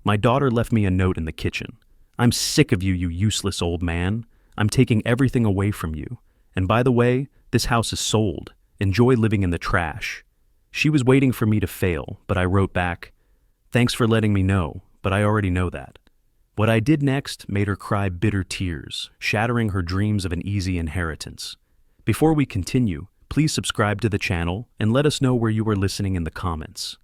My daughter left me a note in the kitchen. I'm sick of you, you useless old man. I'm taking everything away from you. And by the way, this house is sold. Enjoy living in the trash. She was waiting for me to fail, but I wrote back, thanks for letting me know, but I already know that. What I did next made her cry bitter tears, shattering her dreams of an easy inheritance. Before we continue, please subscribe to the channel and let us know where you are listening in the comments.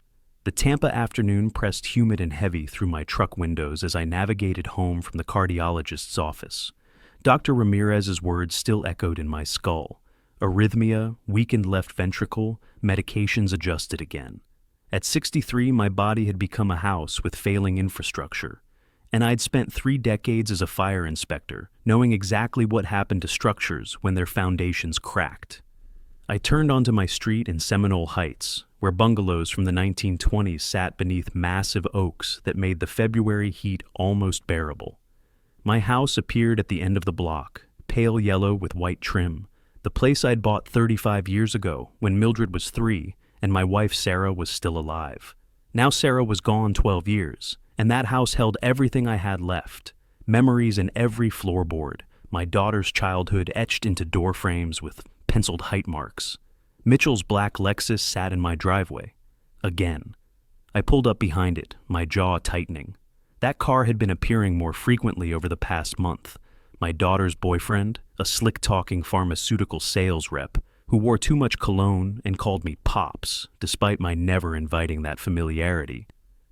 The Tampa afternoon pressed humid and heavy through my truck windows as I navigated home from the cardiologist's office. Dr. Ramirez's words still echoed in my skull. Arrhythmia, weakened left ventricle, medications adjusted again. At 63, my body had become a house with failing infrastructure. And I'd spent 3 decades as a fire inspector, knowing exactly what happened to structures when their foundations cracked. I turned onto my street in Seminole Heights, where bungalows from the 1920s sat beneath massive oaks that made the February heat almost bearable. My house appeared at the end of the block, pale yellow with white trim, the place I'd bought 35 years ago when Mildred was 3 and my wife Sarah was still alive. Now Sarah was gone 12 years, and that house held everything I had left, memories in every floorboard, my daughter's childhood etched into door frames with penciled height marks. Mitchell's black Lexus sat in my driveway. Again. I pulled up behind it, my jaw tightening. That car had been appearing more frequently over the past month. My daughter's boyfriend, a slick-talking pharmaceutical sales rep, who wore too much cologne and called me Pops, despite my never inviting that familiarity.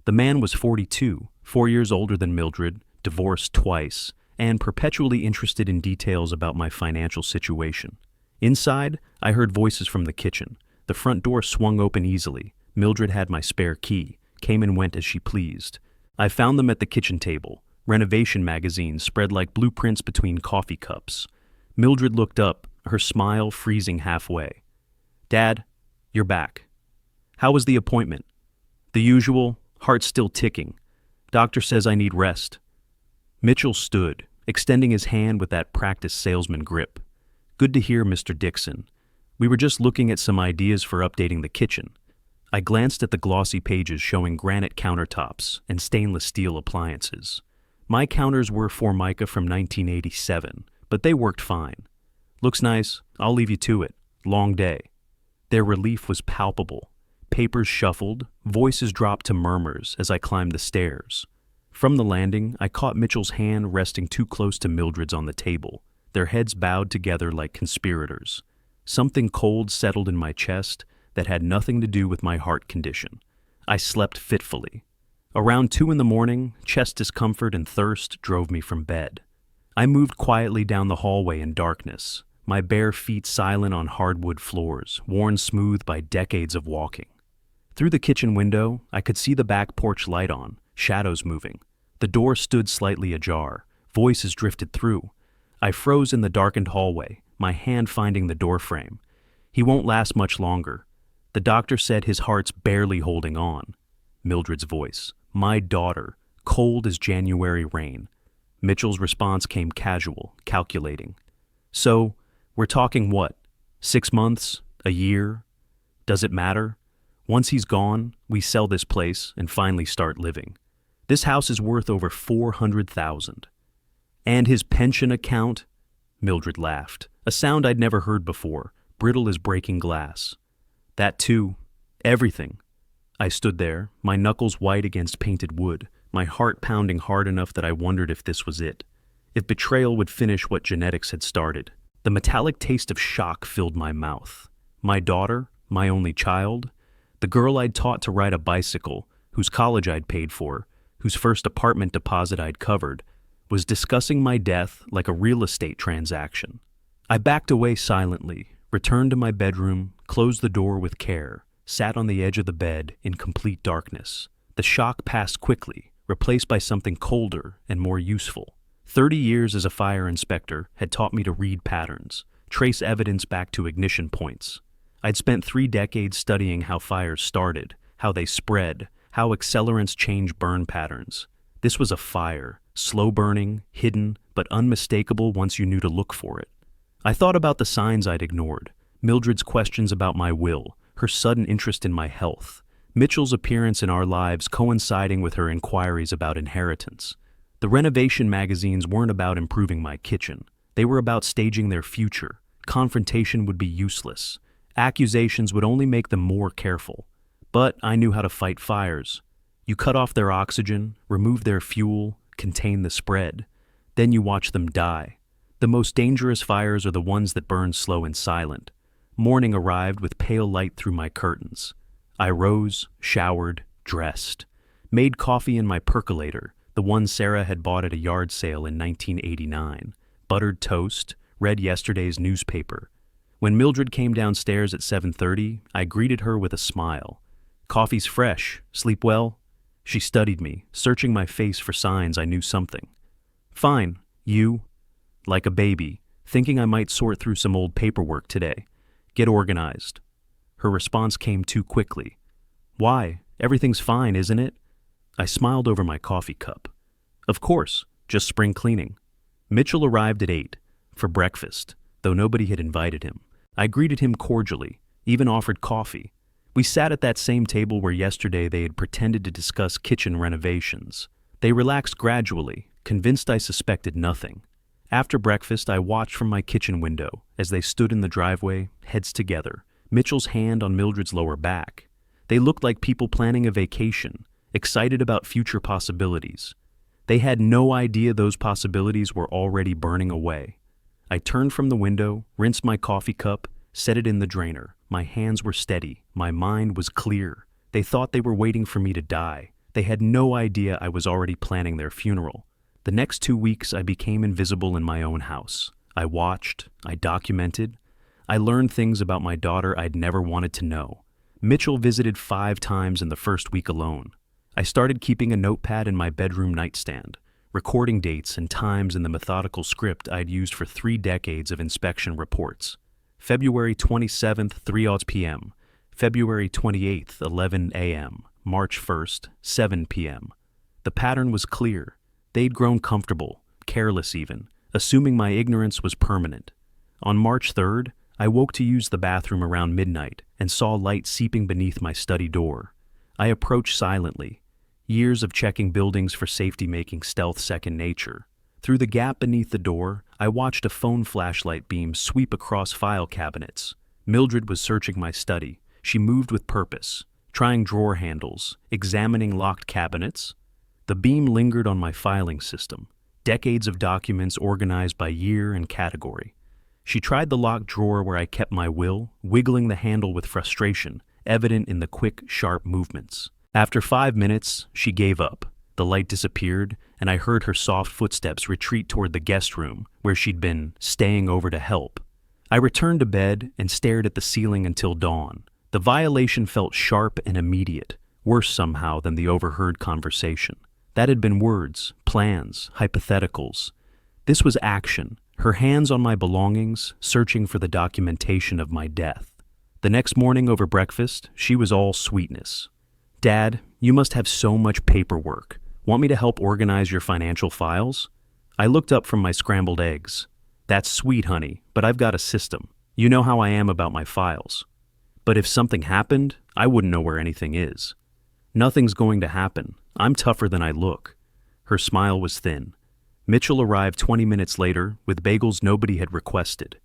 The man was 42, 4 years older than Mildred, divorced twice, and perpetually interested in details about my financial situation. Inside, I heard voices from the kitchen. The front door swung open easily. Mildred had my spare key, came and went as she pleased. I found them at the kitchen table, renovation magazines spread like blueprints between coffee cups. Mildred looked up, her smile freezing halfway. Dad, you're back. How was the appointment? The usual, heart still ticking. Doctor says I need rest. Mitchell stood, extending his hand with that practiced salesman grip. Good to hear, Mr. Dixon. We were just looking at some ideas for updating the kitchen. I glanced at the glossy pages showing granite countertops and stainless steel appliances. My counters were Formica from 1987, but they worked fine. Looks nice, I'll leave you to it. Long day. Their relief was palpable. Papers shuffled, voices dropped to murmurs as I climbed the stairs. From the landing, I caught Mitchell's hand resting too close to Mildred's on the table, their heads bowed together like conspirators. Something cold settled in my chest that had nothing to do with my heart condition. I slept fitfully. Around 2 a.m, chest discomfort and thirst drove me from bed. I moved quietly down the hallway in darkness, my bare feet silent on hardwood floors, worn smooth by decades of walking. Through the kitchen window, I could see the back porch light on, shadows moving. The door stood slightly ajar, voices drifted through. I froze in the darkened hallway, my hand finding the doorframe. He won't last much longer. The doctor said his heart's barely holding on. Mildred's voice. My daughter, cold as January rain. Mitchell's response came casual, calculating. So, we're talking what? 6 months? A year? Does it matter? Once he's gone, we sell this place and finally start living. This house is worth over $400,000. And his pension account? Mildred laughed, a sound I'd never heard before, brittle as breaking glass. That too. Everything. I stood there, my knuckles white against painted wood, my heart pounding hard enough that I wondered if this was it. If betrayal would finish what genetics had started. The metallic taste of shock filled my mouth. My daughter, my only child, the girl I'd taught to ride a bicycle, whose college I'd paid for, whose first apartment deposit I'd covered, was discussing my death like a real estate transaction. I backed away silently, returned to my bedroom, closed the door with care, sat on the edge of the bed in complete darkness. The shock passed quickly, replaced by something colder and more useful. 30 years as a fire inspector had taught me to read patterns, trace evidence back to ignition points. I'd spent 3 decades studying how fires started, how they spread, how accelerants change burn patterns. This was a fire, slow burning, hidden, but unmistakable once you knew to look for it. I thought about the signs I'd ignored, Mildred's questions about my will, her sudden interest in my health, Mitchell's appearance in our lives coinciding with her inquiries about inheritance. The renovation magazines weren't about improving my kitchen. They were about staging their future. Confrontation would be useless. Accusations would only make them more careful. But I knew how to fight fires. You cut off their oxygen, remove their fuel, contain the spread. Then you watch them die. The most dangerous fires are the ones that burn slow and silent. Morning arrived with pale light through my curtains. I rose, showered, dressed. Made coffee in my percolator, the one Sarah had bought at a yard sale in 1989. Buttered toast, read yesterday's newspaper. When Mildred came downstairs at 7:30, I greeted her with a smile. "Coffee's fresh. Sleep well?" She studied me, searching my face for signs I knew something. "Fine. You?" Like a baby, thinking I might sort through some old paperwork today. "Get organized." Her response came too quickly. "Why? Everything's fine, isn't it?" I smiled over my coffee cup. "Of course, just spring cleaning." Mitchell arrived at 8 for breakfast, though nobody had invited him. I greeted him cordially, even offered coffee. We sat at that same table where yesterday they had pretended to discuss kitchen renovations. They relaxed gradually, convinced I suspected nothing. After breakfast, I watched from my kitchen window as they stood in the driveway, heads together, Mitchell's hand on Mildred's lower back. They looked like people planning a vacation, excited about future possibilities. They had no idea those possibilities were already burning away. I turned from the window, rinsed my coffee cup, set it in the drainer. My hands were steady. My mind was clear. They thought they were waiting for me to die. They had no idea I was already planning their funeral. The next 2 weeks, I became invisible in my own house. I watched. I documented. I learned things about my daughter I'd never wanted to know. Mitchell visited 5 times in the first week alone. I started keeping a notepad in my bedroom nightstand, recording dates and times in the methodical script I'd used for 3 decades of inspection reports. February 27th, 3:00 p.m. February 28th, 11 a.m. March 1st, 7 p.m. The pattern was clear. They'd grown comfortable, careless even, assuming my ignorance was permanent. On March 3rd, I woke to use the bathroom around midnight and saw light seeping beneath my study door. I approached silently, years of checking buildings for safety making stealth second nature. Through the gap beneath the door, I watched a phone flashlight beam sweep across file cabinets. Mildred was searching my study. She moved with purpose, trying drawer handles, examining locked cabinets. The beam lingered on my filing system, decades of documents organized by year and category. She tried the locked drawer where I kept my will, wiggling the handle with frustration, evident in the quick, sharp movements. After 5 minutes, she gave up. The light disappeared, and I heard her soft footsteps retreat toward the guest room, where she'd been staying over to help. I returned to bed and stared at the ceiling until dawn. The violation felt sharp and immediate, worse somehow than the overheard conversation. That had been words, plans, hypotheticals. This was action, her hands on my belongings, searching for the documentation of my death. The next morning over breakfast, she was all sweetness. "Dad, you must have so much paperwork. Want me to help organize your financial files?" I looked up from my scrambled eggs. "That's sweet, honey, but I've got a system. You know how I am about my files. But if something happened, I wouldn't know where anything is." "Nothing's going to happen. I'm tougher than I look." Her smile was thin. Mitchell arrived 20 minutes later with bagels nobody had requested.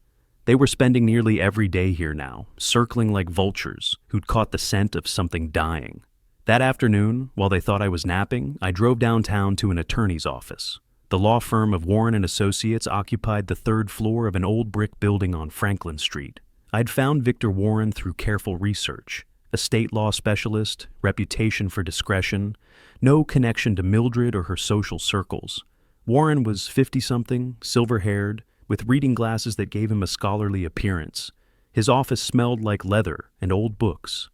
They were spending nearly every day here now, circling like vultures who'd caught the scent of something dying. That afternoon, while they thought I was napping, I drove downtown to an attorney's office. The law firm of Warren and Associates occupied the 3rd floor of an old brick building on Franklin Street. I'd found Victor Warren through careful research. Estate law specialist, reputation for discretion, no connection to Mildred or her social circles. Warren was 50-something, silver-haired, with reading glasses that gave him a scholarly appearance. His office smelled like leather and old books.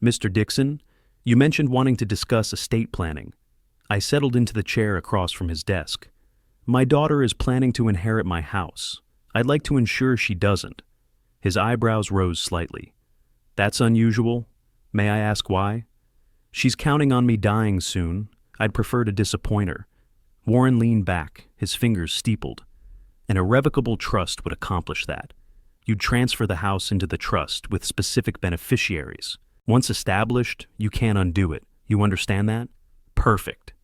"Mr. Dixon, you mentioned wanting to discuss estate planning." I settled into the chair across from his desk. "My daughter is planning to inherit my house. I'd like to ensure she doesn't." His eyebrows rose slightly. "That's unusual. May I ask why?" "She's counting on me dying soon. I'd prefer to disappoint her." Warren leaned back, his fingers steepled. "An irrevocable trust would accomplish that. You'd transfer the house into the trust with specific beneficiaries. Once established, you can't undo it. You understand that? Perfect.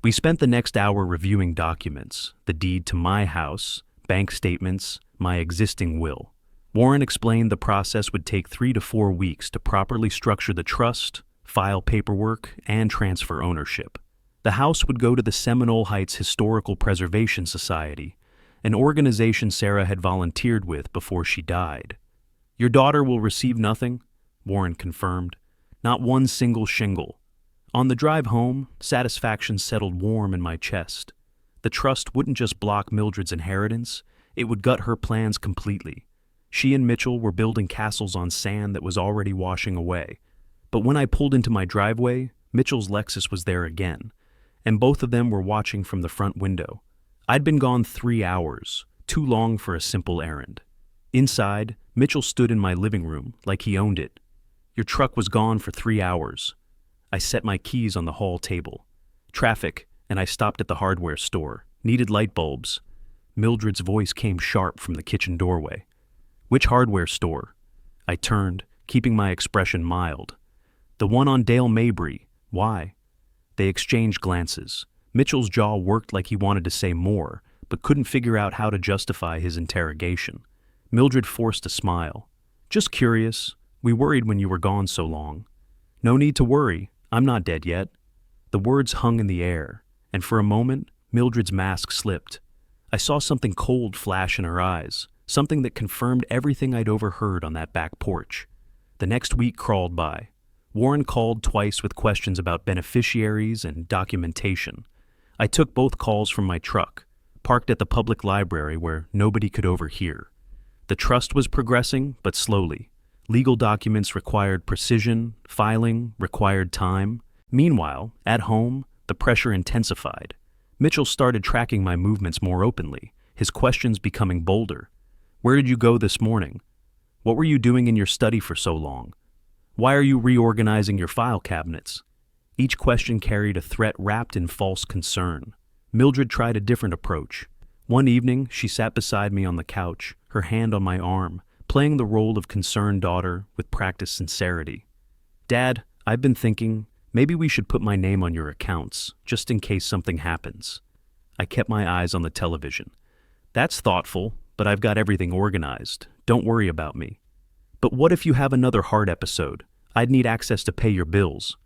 We spent the next hour reviewing documents, the deed to my house, bank statements, my existing will. Warren explained the process would take 3 to 4 weeks to properly structure the trust, file paperwork, and transfer ownership. The house would go to the Seminole Heights Historical Preservation Society, an organization Sarah had volunteered with before she died. Your daughter will receive nothing, Warren confirmed. Not one single shingle. On the drive home, satisfaction settled warm in my chest. The trust wouldn't just block Mildred's inheritance, it would gut her plans completely. She and Mitchell were building castles on sand that was already washing away. But when I pulled into my driveway, Mitchell's Lexus was there again, and both of them were watching from the front window. I'd been gone 3 hours, too long for a simple errand. Inside, Mitchell stood in my living room like he owned it. Your truck was gone for 3 hours. I set my keys on the hall table. Traffic, and I stopped at the hardware store. Needed light bulbs. Mildred's voice came sharp from the kitchen doorway. Which hardware store? I turned, keeping my expression mild. The one on Dale Mabry. Why? They exchanged glances. Mitchell's jaw worked like he wanted to say more, but couldn't figure out how to justify his interrogation. Mildred forced a smile. Just curious. We worried when you were gone so long. No need to worry. I'm not dead yet. The words hung in the air, and for a moment, Mildred's mask slipped. I saw something cold flash in her eyes, something that confirmed everything I'd overheard on that back porch. The next week crawled by. Warren called twice with questions about beneficiaries and documentation. I took both calls from my truck, parked at the public library where nobody could overhear. The trust was progressing, but slowly. Legal documents required precision, filing required time. Meanwhile, at home, the pressure intensified. Mitchell started tracking my movements more openly, his questions becoming bolder. Where did you go this morning? What were you doing in your study for so long? Why are you reorganizing your file cabinets? Each question carried a threat wrapped in false concern. Mildred tried a different approach. One evening, she sat beside me on the couch, her hand on my arm, playing the role of concerned daughter with practiced sincerity. Dad, I've been thinking, maybe we should put my name on your accounts, just in case something happens. I kept my eyes on the television. That's thoughtful, but I've got everything organized. Don't worry about me. But what if you have another heart episode? I'd need access to pay your bills.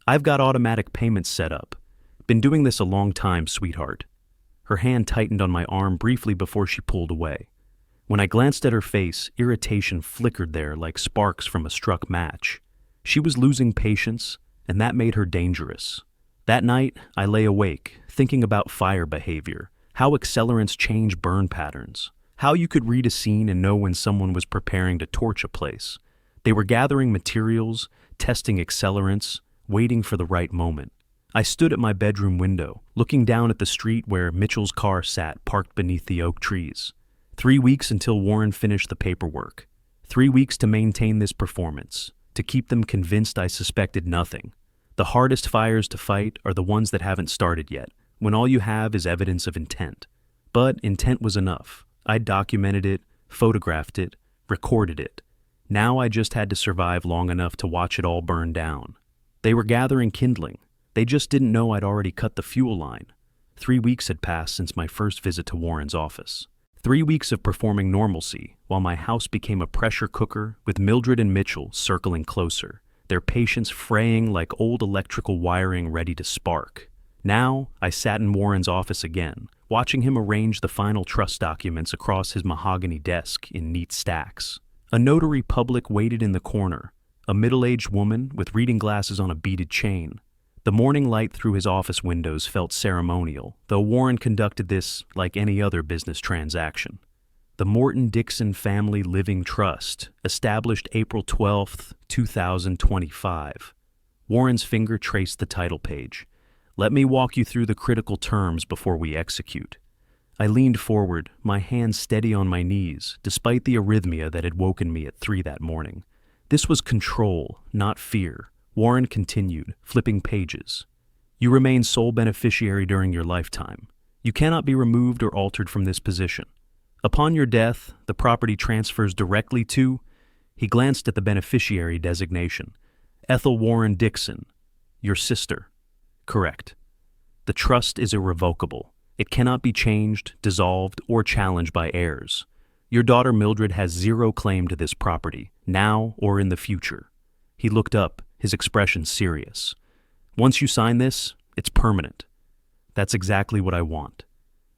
I've got automatic payments set up. Been doing this a long time, sweetheart. Her hand tightened on my arm briefly before she pulled away. When I glanced at her face, irritation flickered there like sparks from a struck match. She was losing patience, and that made her dangerous. That night, I lay awake, thinking about fire behavior, how accelerants change burn patterns, how you could read a scene and know when someone was preparing to torch a place. They were gathering materials, testing accelerants, waiting for the right moment. I stood at my bedroom window, looking down at the street where Mitchell's car sat parked beneath the oak trees. 3 weeks until Warren finished the paperwork. 3 weeks to maintain this performance, to keep them convinced I suspected nothing. The hardest fires to fight are the ones that haven't started yet, when all you have is evidence of intent. But intent was enough. I'd documented it, photographed it, recorded it. Now I just had to survive long enough to watch it all burn down. They were gathering kindling. They just didn't know I'd already cut the fuel line. 3 weeks had passed since my first visit to Warren's office. 3 weeks of performing normalcy, while my house became a pressure cooker with Mildred and Mitchell circling closer, their patience fraying like old electrical wiring ready to spark. Now, I sat in Warren's office again, watching him arrange the final trust documents across his mahogany desk in neat stacks. A notary public waited in the corner, a middle-aged woman with reading glasses on a beaded chain. The morning light through his office windows felt ceremonial, though Warren conducted this like any other business transaction. The Morton-Dixon Family Living Trust, established April 12, 2025. Warren's finger traced the title page. Let me walk you through the critical terms before we execute. I leaned forward, my hands steady on my knees, despite the arrhythmia that had woken me at 3 that morning. This was control, not fear. Warren continued, flipping pages. You remain sole beneficiary during your lifetime. You cannot be removed or altered from this position. Upon your death, the property transfers directly to... He glanced at the beneficiary designation. Ethel Warren Dixon, your sister. Correct. The trust is irrevocable. It cannot be changed, dissolved, or challenged by heirs. Your daughter Mildred has zero claim to this property, now or in the future. He looked up, his expression serious. Once you sign this, it's permanent. That's exactly what I want.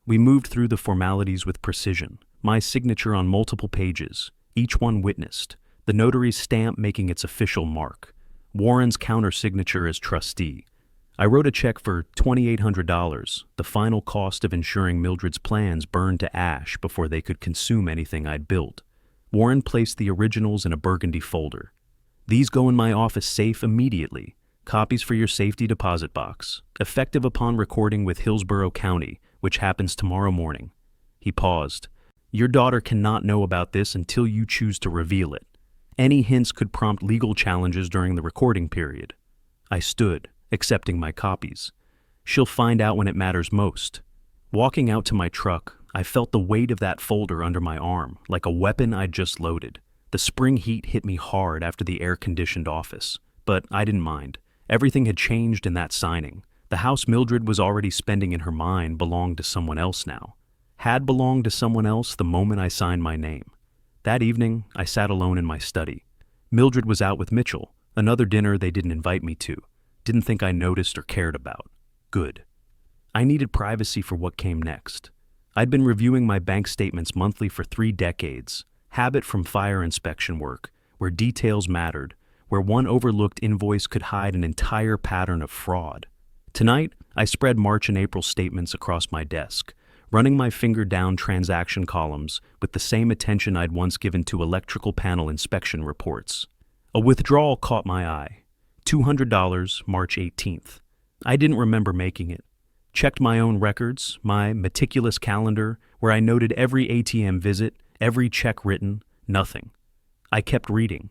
We moved through the formalities with precision, my signature on multiple pages, each one witnessed, the notary's stamp making its official mark, Warren's counter-signature as trustee. I wrote a check for $2,800, the final cost of ensuring Mildred's plans burned to ash before they could consume anything I'd built. Warren placed the originals in a burgundy folder. These go in my office safe immediately. Copies for your safety deposit box, effective upon recording with Hillsborough County, which happens tomorrow morning. He paused. Your daughter cannot know about this until you choose to reveal it. Any hints could prompt legal challenges during the recording period. I stood, accepting my copies. She'll find out when it matters most. Walking out to my truck, I felt the weight of that folder under my arm, like a weapon I'd just loaded. The spring heat hit me hard after the air-conditioned office, but I didn't mind. Everything had changed in that signing. The house Mildred was already spending in her mind belonged to someone else now. Had belonged to someone else the moment I signed my name. That evening, I sat alone in my study. Mildred was out with Mitchell, another dinner they didn't invite me to. Didn't think I noticed or cared about. Good. I needed privacy for what came next. I'd been reviewing my bank statements monthly for 3 decades, habit from fire inspection work, where details mattered, where one overlooked invoice could hide an entire pattern of fraud. Tonight, I spread March and April statements across my desk, running my finger down transaction columns with the same attention I'd once given to electrical panel inspection reports. A withdrawal caught my eye. $200, March 18th. I didn't remember making it. Checked my own records, my meticulous calendar, where I noted every ATM visit, every check written, nothing. I kept reading.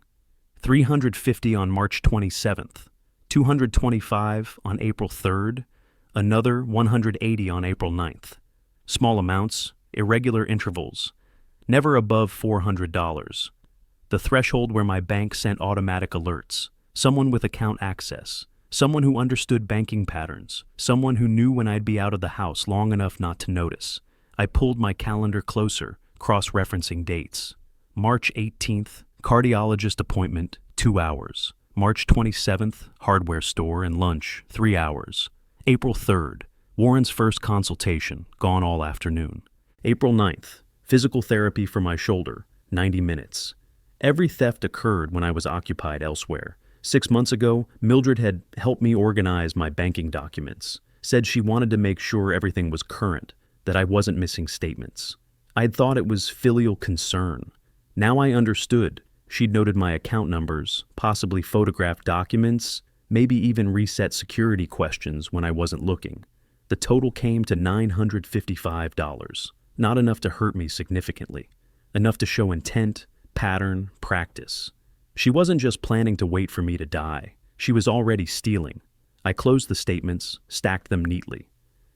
$350 on March 27th, $225 on April 3rd, another $180 on April 9th. Small amounts, irregular intervals, never above $400. The threshold where my bank sent automatic alerts, someone with account access, someone who understood banking patterns, someone who knew when I'd be out of the house long enough not to notice. I pulled my calendar closer, cross-referencing dates. March 18th, cardiologist appointment, 2 hours. March 27th, hardware store and lunch, 3 hours. April 3rd, Warren's first consultation, gone all afternoon. April 9th, physical therapy for my shoulder, 90 minutes. Every theft occurred when I was occupied elsewhere. 6 months ago, Mildred had helped me organize my banking documents, said she wanted to make sure everything was current, that I wasn't missing statements. I'd thought it was filial concern. Now I understood. She'd noted my account numbers, possibly photographed documents, maybe even reset security questions when I wasn't looking. The total came to $955. Not enough to hurt me significantly. Enough to show intent, pattern, practice. She wasn't just planning to wait for me to die. She was already stealing. I closed the statements, stacked them neatly.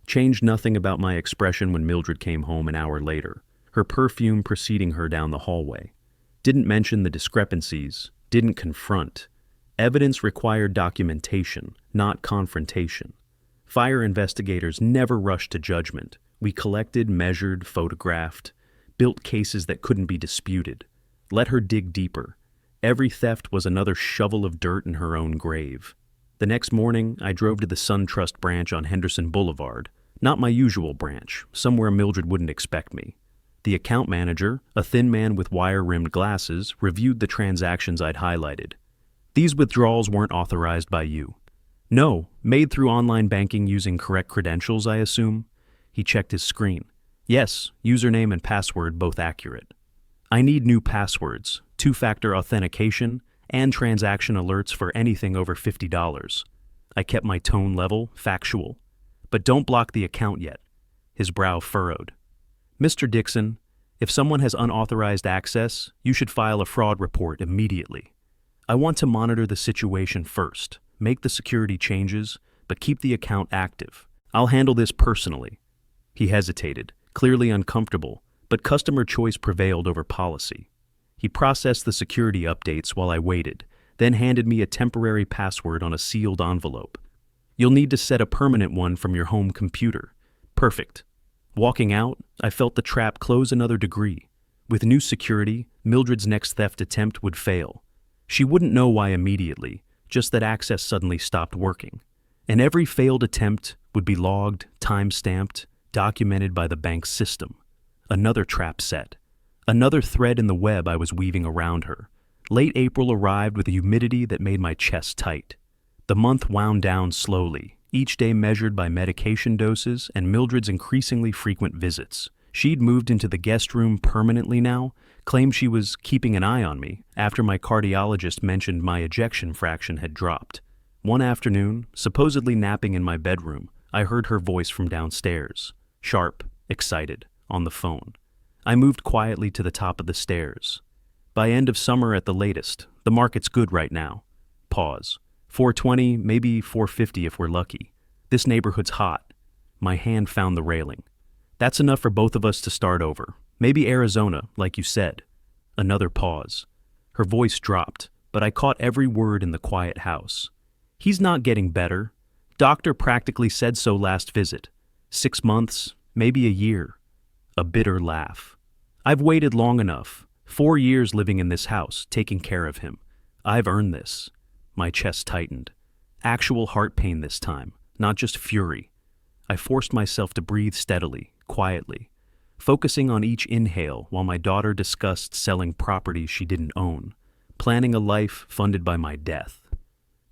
Changed nothing about my expression when Mildred came home an hour later, her perfume preceding her down the hallway. Didn't mention the discrepancies, didn't confront. Evidence required documentation, not confrontation. Fire investigators never rushed to judgment. We collected, measured, photographed, built cases that couldn't be disputed. Let her dig deeper. Every theft was another shovel of dirt in her own grave. The next morning, I drove to the SunTrust branch on Henderson Boulevard. Not my usual branch, somewhere Mildred wouldn't expect me. The account manager, a thin man with wire-rimmed glasses, reviewed the transactions I'd highlighted. These withdrawals weren't authorized by you. No, made through online banking using correct credentials, I assume. He checked his screen. Yes, username and password both accurate. I need new passwords, 2-factor authentication, and transaction alerts for anything over $50. I kept my tone level, factual. But don't block the account yet. His brow furrowed. Mr. Dixon, if someone has unauthorized access, you should file a fraud report immediately. I want to monitor the situation first, make the security changes, but keep the account active. I'll handle this personally. He hesitated, clearly uncomfortable, but customer choice prevailed over policy. He processed the security updates while I waited, then handed me a temporary password on a sealed envelope. You'll need to set a permanent one from your home computer. Perfect. Walking out, I felt the trap close another degree. With new security, Mildred's next theft attempt would fail. She wouldn't know why immediately, just that access suddenly stopped working. And every failed attempt would be logged, time-stamped, documented by the bank's system. Another trap set. Another thread in the web I was weaving around her. Late April arrived with a humidity that made my chest tight. The month wound down slowly, each day measured by medication doses and Mildred's increasingly frequent visits. She'd moved into the guest room permanently now, claimed she was keeping an eye on me after my cardiologist mentioned my ejection fraction had dropped. One afternoon, supposedly napping in my bedroom, I heard her voice from downstairs, sharp, excited, on the phone. I moved quietly to the top of the stairs. By end of summer at the latest, the market's good right now. Pause. 420, maybe 450 if we're lucky. This neighborhood's hot. My hand found the railing. That's enough for both of us to start over. Maybe Arizona, like you said. Another pause. Her voice dropped, but I caught every word in the quiet house. He's not getting better. Doctor practically said so last visit. 6 months, maybe a year. A bitter laugh. I've waited long enough. 4 years living in this house, taking care of him. I've earned this. My chest tightened. Actual heart pain this time, not just fury. I forced myself to breathe steadily, quietly, focusing on each inhale while my daughter discussed selling properties she didn't own, planning a life funded by my death.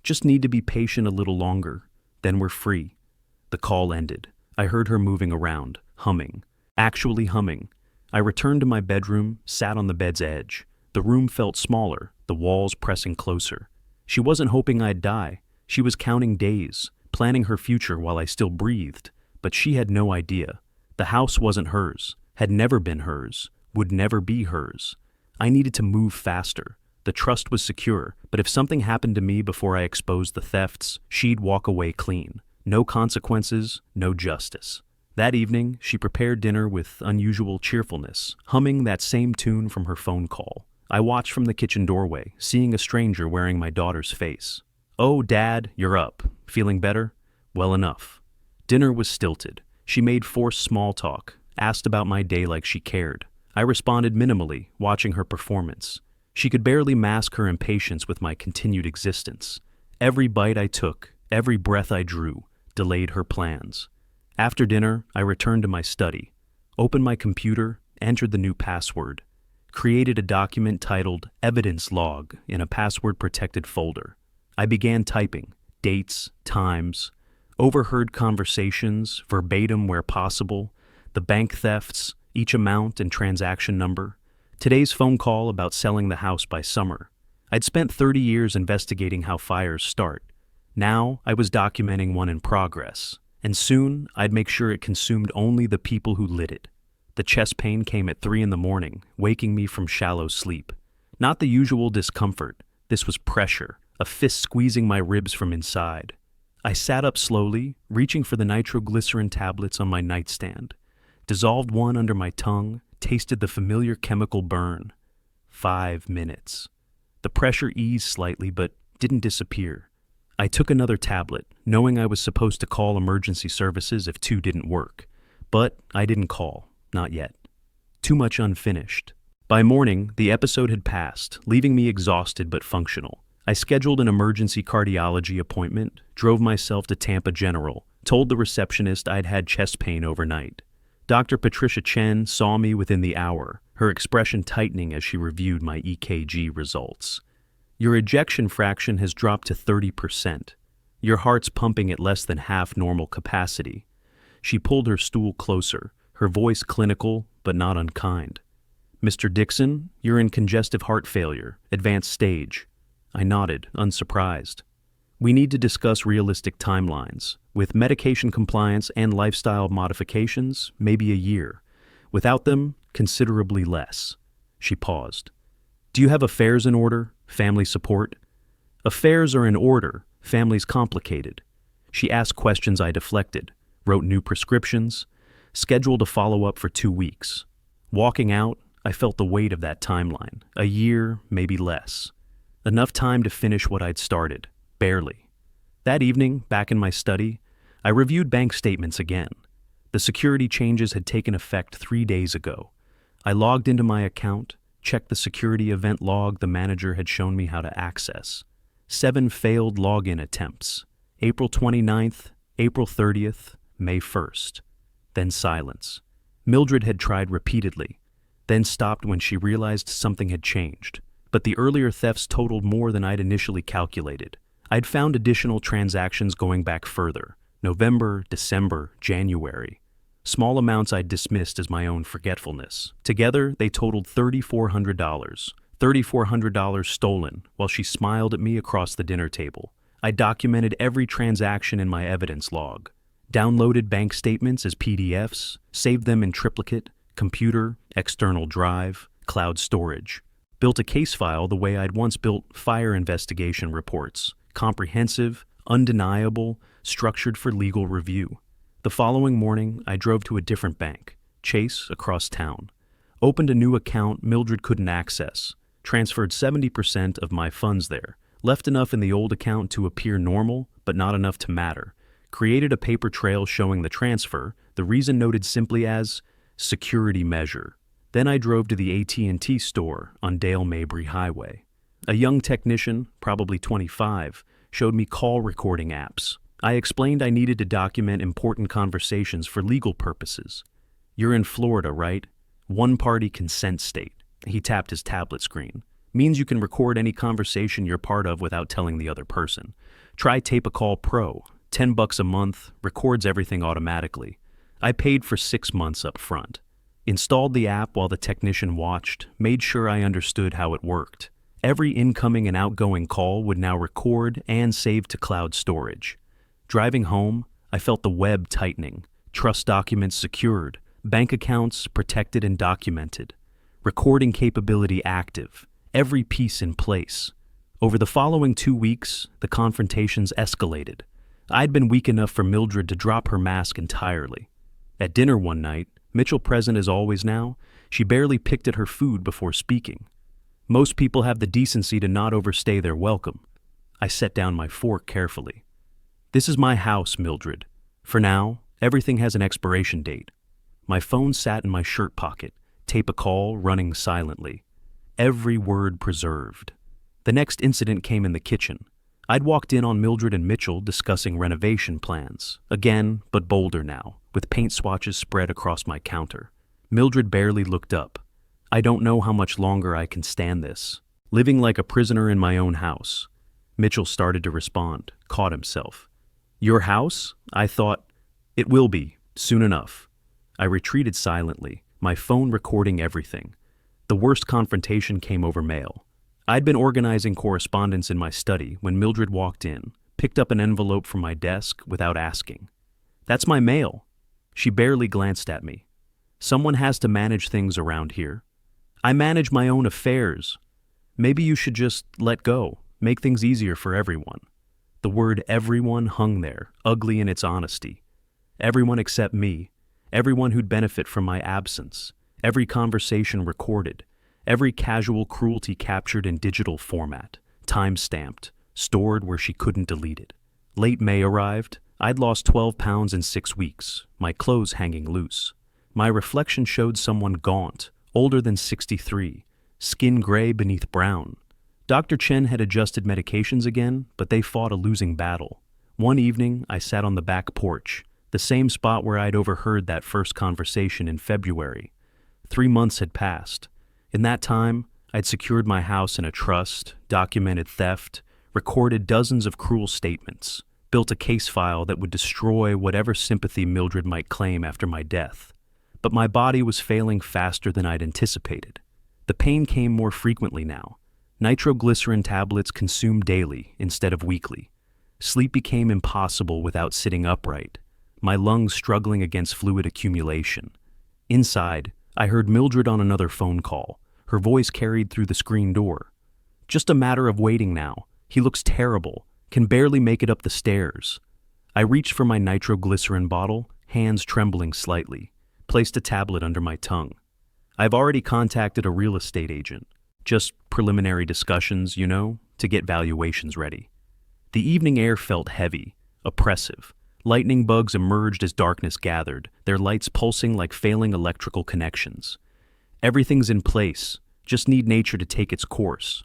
Just need to be patient a little longer, then we're free. The call ended. I heard her moving around, humming, actually humming. I returned to my bedroom, sat on the bed's edge. The room felt smaller, the walls pressing closer. She wasn't hoping I'd die. She was counting days, planning her future while I still breathed. But she had no idea. The house wasn't hers, had never been hers, would never be hers. I needed to move faster. The trust was secure, but if something happened to me before I exposed the thefts, she'd walk away clean. No consequences, no justice. That evening, she prepared dinner with unusual cheerfulness, humming that same tune from her phone call. I watched from the kitchen doorway, seeing a stranger wearing my daughter's face. "Oh, Dad, you're up. Feeling better?" Well enough. Dinner was stilted. She made forced small talk, asked about my day like she cared. I responded minimally, watching her performance. She could barely mask her impatience with my continued existence. Every bite I took, every breath I drew, delayed her plans. After dinner, I returned to my study, opened my computer, entered the new password, created a document titled Evidence Log in a password-protected folder. I began typing dates, times, overheard conversations, verbatim where possible, the bank thefts, each amount and transaction number, today's phone call about selling the house by summer. I'd spent 30 years investigating how fires start. Now I was documenting one in progress, and soon I'd make sure it consumed only the people who lit it. The chest pain came at 3 a.m, waking me from shallow sleep. Not the usual discomfort. This was pressure, a fist squeezing my ribs from inside. I sat up slowly, reaching for the nitroglycerin tablets on my nightstand. Dissolved one under my tongue, tasted the familiar chemical burn. 5 minutes. The pressure eased slightly, but didn't disappear. I took another tablet, knowing I was supposed to call emergency services if 2 didn't work. But I didn't call. Not yet. Too much unfinished. By morning, the episode had passed, leaving me exhausted but functional. I scheduled an emergency cardiology appointment, drove myself to Tampa General, told the receptionist I'd had chest pain overnight. Dr. Patricia Chen saw me within the hour, her expression tightening as she reviewed my EKG results. Your ejection fraction has dropped to 30%. Your heart's pumping at less than half normal capacity. She pulled her stool closer, her voice clinical but not unkind. Mr. Dixon, you're in congestive heart failure, advanced stage. I nodded, unsurprised. We need to discuss realistic timelines. With medication compliance and lifestyle modifications, maybe a year. Without them, considerably less. She paused. Do you have affairs in order? Family support? Affairs are in order, family's complicated. She asked questions I deflected, wrote new prescriptions, scheduled a follow-up for 2 weeks. Walking out, I felt the weight of that timeline, a year, maybe less. Enough time to finish what I'd started, barely. That evening, back in my study, I reviewed bank statements again. The security changes had taken effect 3 days ago. I logged into my account, checked the security event log the manager had shown me how to access. 7 failed login attempts. April 29th, April 30th, May 1st. Then silence. Mildred had tried repeatedly, then stopped when she realized something had changed. But the earlier thefts totaled more than I'd initially calculated. I'd found additional transactions going back further. November, December, January. Small amounts I'd dismissed as my own forgetfulness. Together, they totaled $3,400. $3,400 stolen, while she smiled at me across the dinner table. I documented every transaction in my evidence log. Downloaded bank statements as PDFs, saved them in triplicate, computer, external drive, cloud storage. Built a case file the way I'd once built fire investigation reports. Comprehensive, undeniable, structured for legal review. The following morning, I drove to a different bank, Chase, across town. Opened a new account Mildred couldn't access. Transferred 70% of my funds there. Left enough in the old account to appear normal, but not enough to matter. Created a paper trail showing the transfer, the reason noted simply as security measure. Then I drove to the AT&T store on Dale Mabry Highway. A young technician, probably 25, showed me call recording apps. I explained I needed to document important conversations for legal purposes. "You're in Florida, right? One-party consent state." He tapped his tablet screen. "Means you can record any conversation you're part of without telling the other person. Try Tape a Call Pro. $10 a month, records everything automatically." I paid for 6 months up front. Installed the app while the technician watched, made sure I understood how it worked. Every incoming and outgoing call would now record and save to cloud storage. Driving home, I felt the web tightening, trust documents secured, bank accounts protected and documented, recording capability active, every piece in place. Over the following 2 weeks, the confrontations escalated. I'd been weak enough for Mildred to drop her mask entirely. At dinner one night, Mitchell present as always now, she barely picked at her food before speaking. Most people have the decency to not overstay their welcome. I set down my fork carefully. "This is my house, Mildred. For now, everything has an expiration date." My phone sat in my shirt pocket, tape a call running silently. Every word preserved. The next incident came in the kitchen. I'd walked in on Mildred and Mitchell discussing renovation plans. Again, but bolder now, with paint swatches spread across my counter. Mildred barely looked up. "I don't know how much longer I can stand this. Living like a prisoner in my own house." Mitchell started to respond, caught himself. "Your house?" I thought. "It will be, soon enough." I retreated silently, my phone recording everything. The worst confrontation came over mail. I'd been organizing correspondence in my study when Mildred walked in, picked up an envelope from my desk without asking. "That's my mail." She barely glanced at me. "Someone has to manage things around here." "I manage my own affairs." "Maybe you should just let go, make things easier for everyone." The word everyone hung there, ugly in its honesty. Everyone except me, everyone who'd benefit from my absence, every conversation recorded, every casual cruelty captured in digital format, time-stamped, stored where she couldn't delete it. Late May arrived. I'd lost 12 pounds in 6 weeks, my clothes hanging loose. My reflection showed someone gaunt, older than 63, skin gray beneath brown. Dr. Chen had adjusted medications again, but they fought a losing battle. One evening, I sat on the back porch, the same spot where I'd overheard that first conversation in February. 3 months had passed. In that time, I'd secured my house in a trust, documented theft, recorded dozens of cruel statements, built a case file that would destroy whatever sympathy Mildred might claim after my death. But my body was failing faster than I'd anticipated. The pain came more frequently now. Nitroglycerin tablets consumed daily instead of weekly. Sleep became impossible without sitting upright, my lungs struggling against fluid accumulation. Inside, I heard Mildred on another phone call, her voice carried through the screen door. "Just a matter of waiting now. He looks terrible, can barely make it up the stairs." I reached for my nitroglycerin bottle, hands trembling slightly, placed a tablet under my tongue. "I've already contacted a real estate agent. Just preliminary discussions, you know, to get valuations ready. The evening air felt heavy, oppressive. Lightning bugs emerged as darkness gathered, their lights pulsing like failing electrical connections. Everything's in place, just need nature to take its course.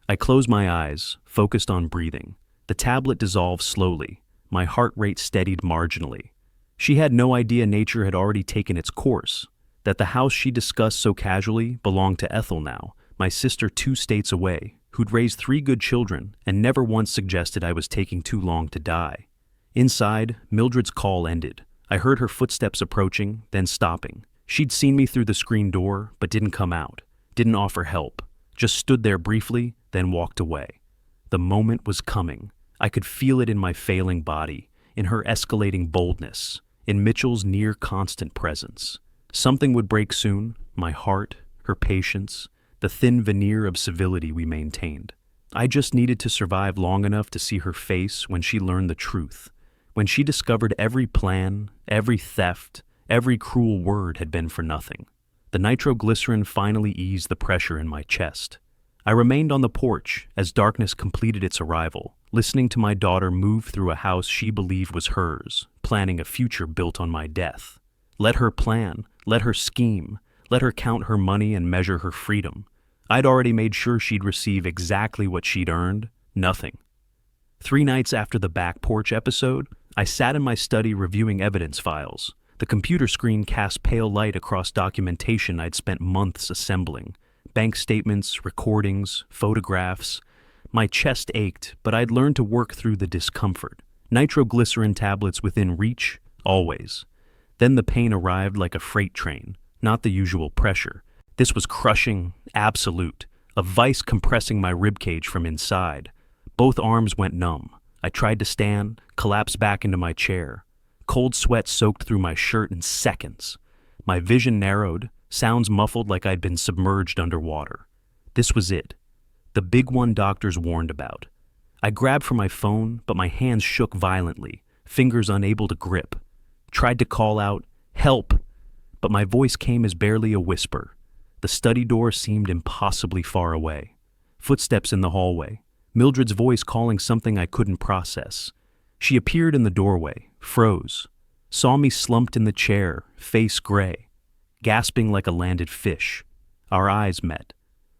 I closed my eyes, focused on breathing. The tablet dissolved slowly. My heart rate steadied marginally. She had no idea nature had already taken its course, that the house she discussed so casually belonged to Ethel now, my sister 2 states away, who'd raised 3 good children and never once suggested I was taking too long to die. Inside, Mildred's call ended. I heard her footsteps approaching, then stopping. She'd seen me through the screen door, but didn't come out, didn't offer help, just stood there briefly, then walked away. The moment was coming. I could feel it in my failing body, in her escalating boldness, in Mitchell's near constant presence. Something would break soon, my heart, her patience, the thin veneer of civility we maintained. I just needed to survive long enough to see her face when she learned the truth, when she discovered every plan, every theft, every cruel word had been for nothing. The nitroglycerin finally eased the pressure in my chest. I remained on the porch as darkness completed its arrival, listening to my daughter move through a house she believed was hers, planning a future built on my death. Let her plan, let her scheme, let her count her money and measure her freedom. I'd already made sure she'd receive exactly what she'd earned, nothing. 3 nights after the back porch episode, I sat in my study reviewing evidence files. The computer screen cast pale light across documentation I'd spent months assembling. Bank statements, recordings, photographs. My chest ached, but I'd learned to work through the discomfort. Nitroglycerin tablets within reach, always. Then the pain arrived like a freight train, not the usual pressure. This was crushing, absolute, a vice compressing my ribcage from inside. Both arms went numb. I tried to stand, collapsed back into my chair. Cold sweat soaked through my shirt in seconds. My vision narrowed, sounds muffled like I'd been submerged underwater. This was it. The big one doctors warned about. I grabbed for my phone, but my hands shook violently, fingers unable to grip. Tried to call out, "Help!" but my voice came as barely a whisper. The study door seemed impossibly far away. Footsteps in the hallway. Mildred's voice calling something I couldn't process. She appeared in the doorway, froze, saw me slumped in the chair, face gray, gasping like a landed fish. Our eyes met.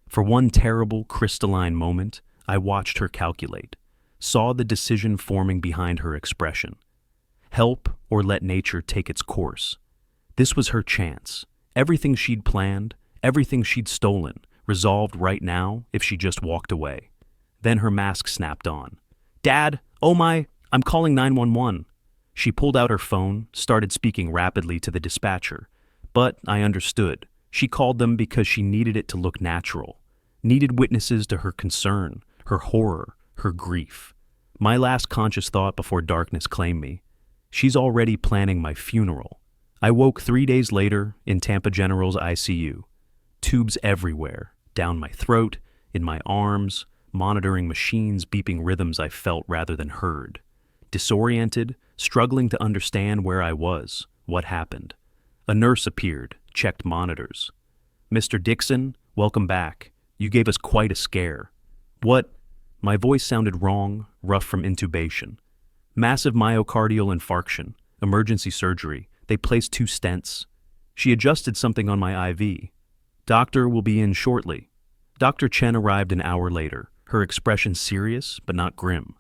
For one terrible, crystalline moment, I watched her calculate, saw the decision forming behind her expression. Help or let nature take its course. This was her chance. Everything she'd planned, everything she'd stolen, resolved right now if she just walked away. Then her mask snapped on. "Dad, oh my, I'm calling 911. She pulled out her phone, started speaking rapidly to the dispatcher. But I understood. She called them because she needed it to look natural. Needed witnesses to her concern, her horror, her grief. My last conscious thought before darkness claimed me. She's already planning my funeral. I woke 3 days later in Tampa General's ICU. Tubes everywhere, down my throat, in my arms, monitoring machines beeping rhythms I felt rather than heard. Disoriented, struggling to understand where I was, what happened. A nurse appeared, checked monitors. "Mr. Dixon, welcome back. You gave us quite a scare." "What?" My voice sounded wrong, rough from intubation. "Massive myocardial infarction, emergency surgery. They placed 2 stents. She adjusted something on my IV. Doctor will be in shortly." Dr. Chen arrived an hour later, her expression serious but not grim.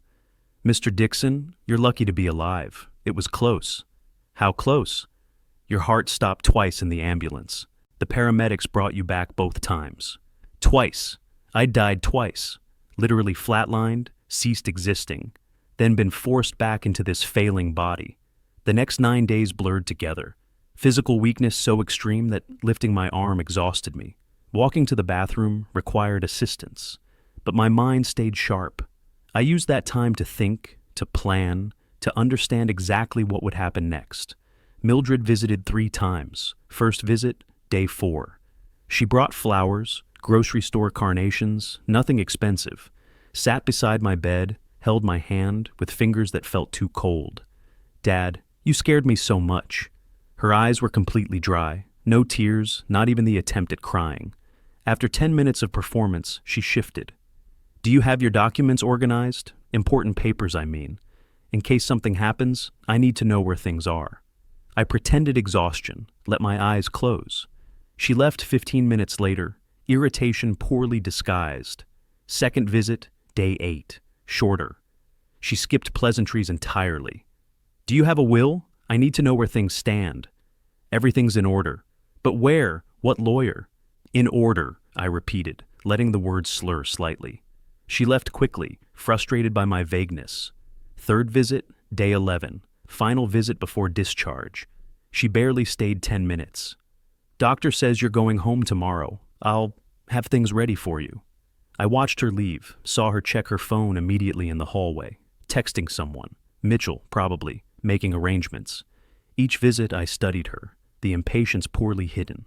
"Mr. Dixon, you're lucky to be alive. It was close." "How close?" "Your heart stopped twice in the ambulance. The paramedics brought you back both times." "Twice. I died twice. Literally flatlined, ceased existing, then been forced back into this failing body. The next 9 days blurred together. Physical weakness so extreme that lifting my arm exhausted me. Walking to the bathroom required assistance. But my mind stayed sharp. I used that time to think, to plan, to understand exactly what would happen next. Mildred visited 3 times. First visit, day 4. She brought flowers, grocery store carnations, nothing expensive. Sat beside my bed, held my hand with fingers that felt too cold. "Dad, you scared me so much." Her eyes were completely dry. No tears, not even the attempt at crying. After 10 minutes of performance, she shifted. Do you have your documents organized? Important papers, I mean. In case something happens, I need to know where things are. I pretended exhaustion, let my eyes close. She left 15 minutes later, irritation poorly disguised. Second visit, day 8, shorter. She skipped pleasantries entirely. Do you have a will? I need to know where things stand. Everything's in order. But where? What lawyer? In order, I repeated, letting the words slur slightly. She left quickly, frustrated by my vagueness. Third visit, day 11, final visit before discharge. She barely stayed 10 minutes. Doctor says you're going home tomorrow. I'll have things ready for you. I watched her leave, saw her check her phone immediately in the hallway, texting someone, Mitchell probably, making arrangements. Each visit I studied her, the impatience poorly hidden,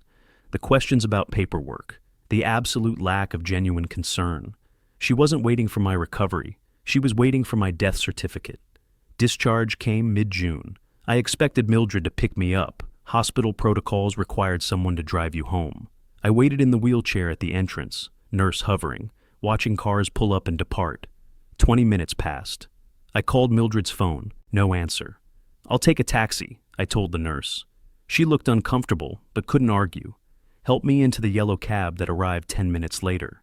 the questions about paperwork, the absolute lack of genuine concern. She wasn't waiting for my recovery. She was waiting for my death certificate. Discharge came mid-June. I expected Mildred to pick me up. Hospital protocols required someone to drive you home. I waited in the wheelchair at the entrance, nurse hovering, watching cars pull up and depart. 20 minutes passed. I called Mildred's phone. No answer. I'll take a taxi, I told the nurse. She looked uncomfortable, but couldn't argue. Helped me into the yellow cab that arrived 10 minutes later.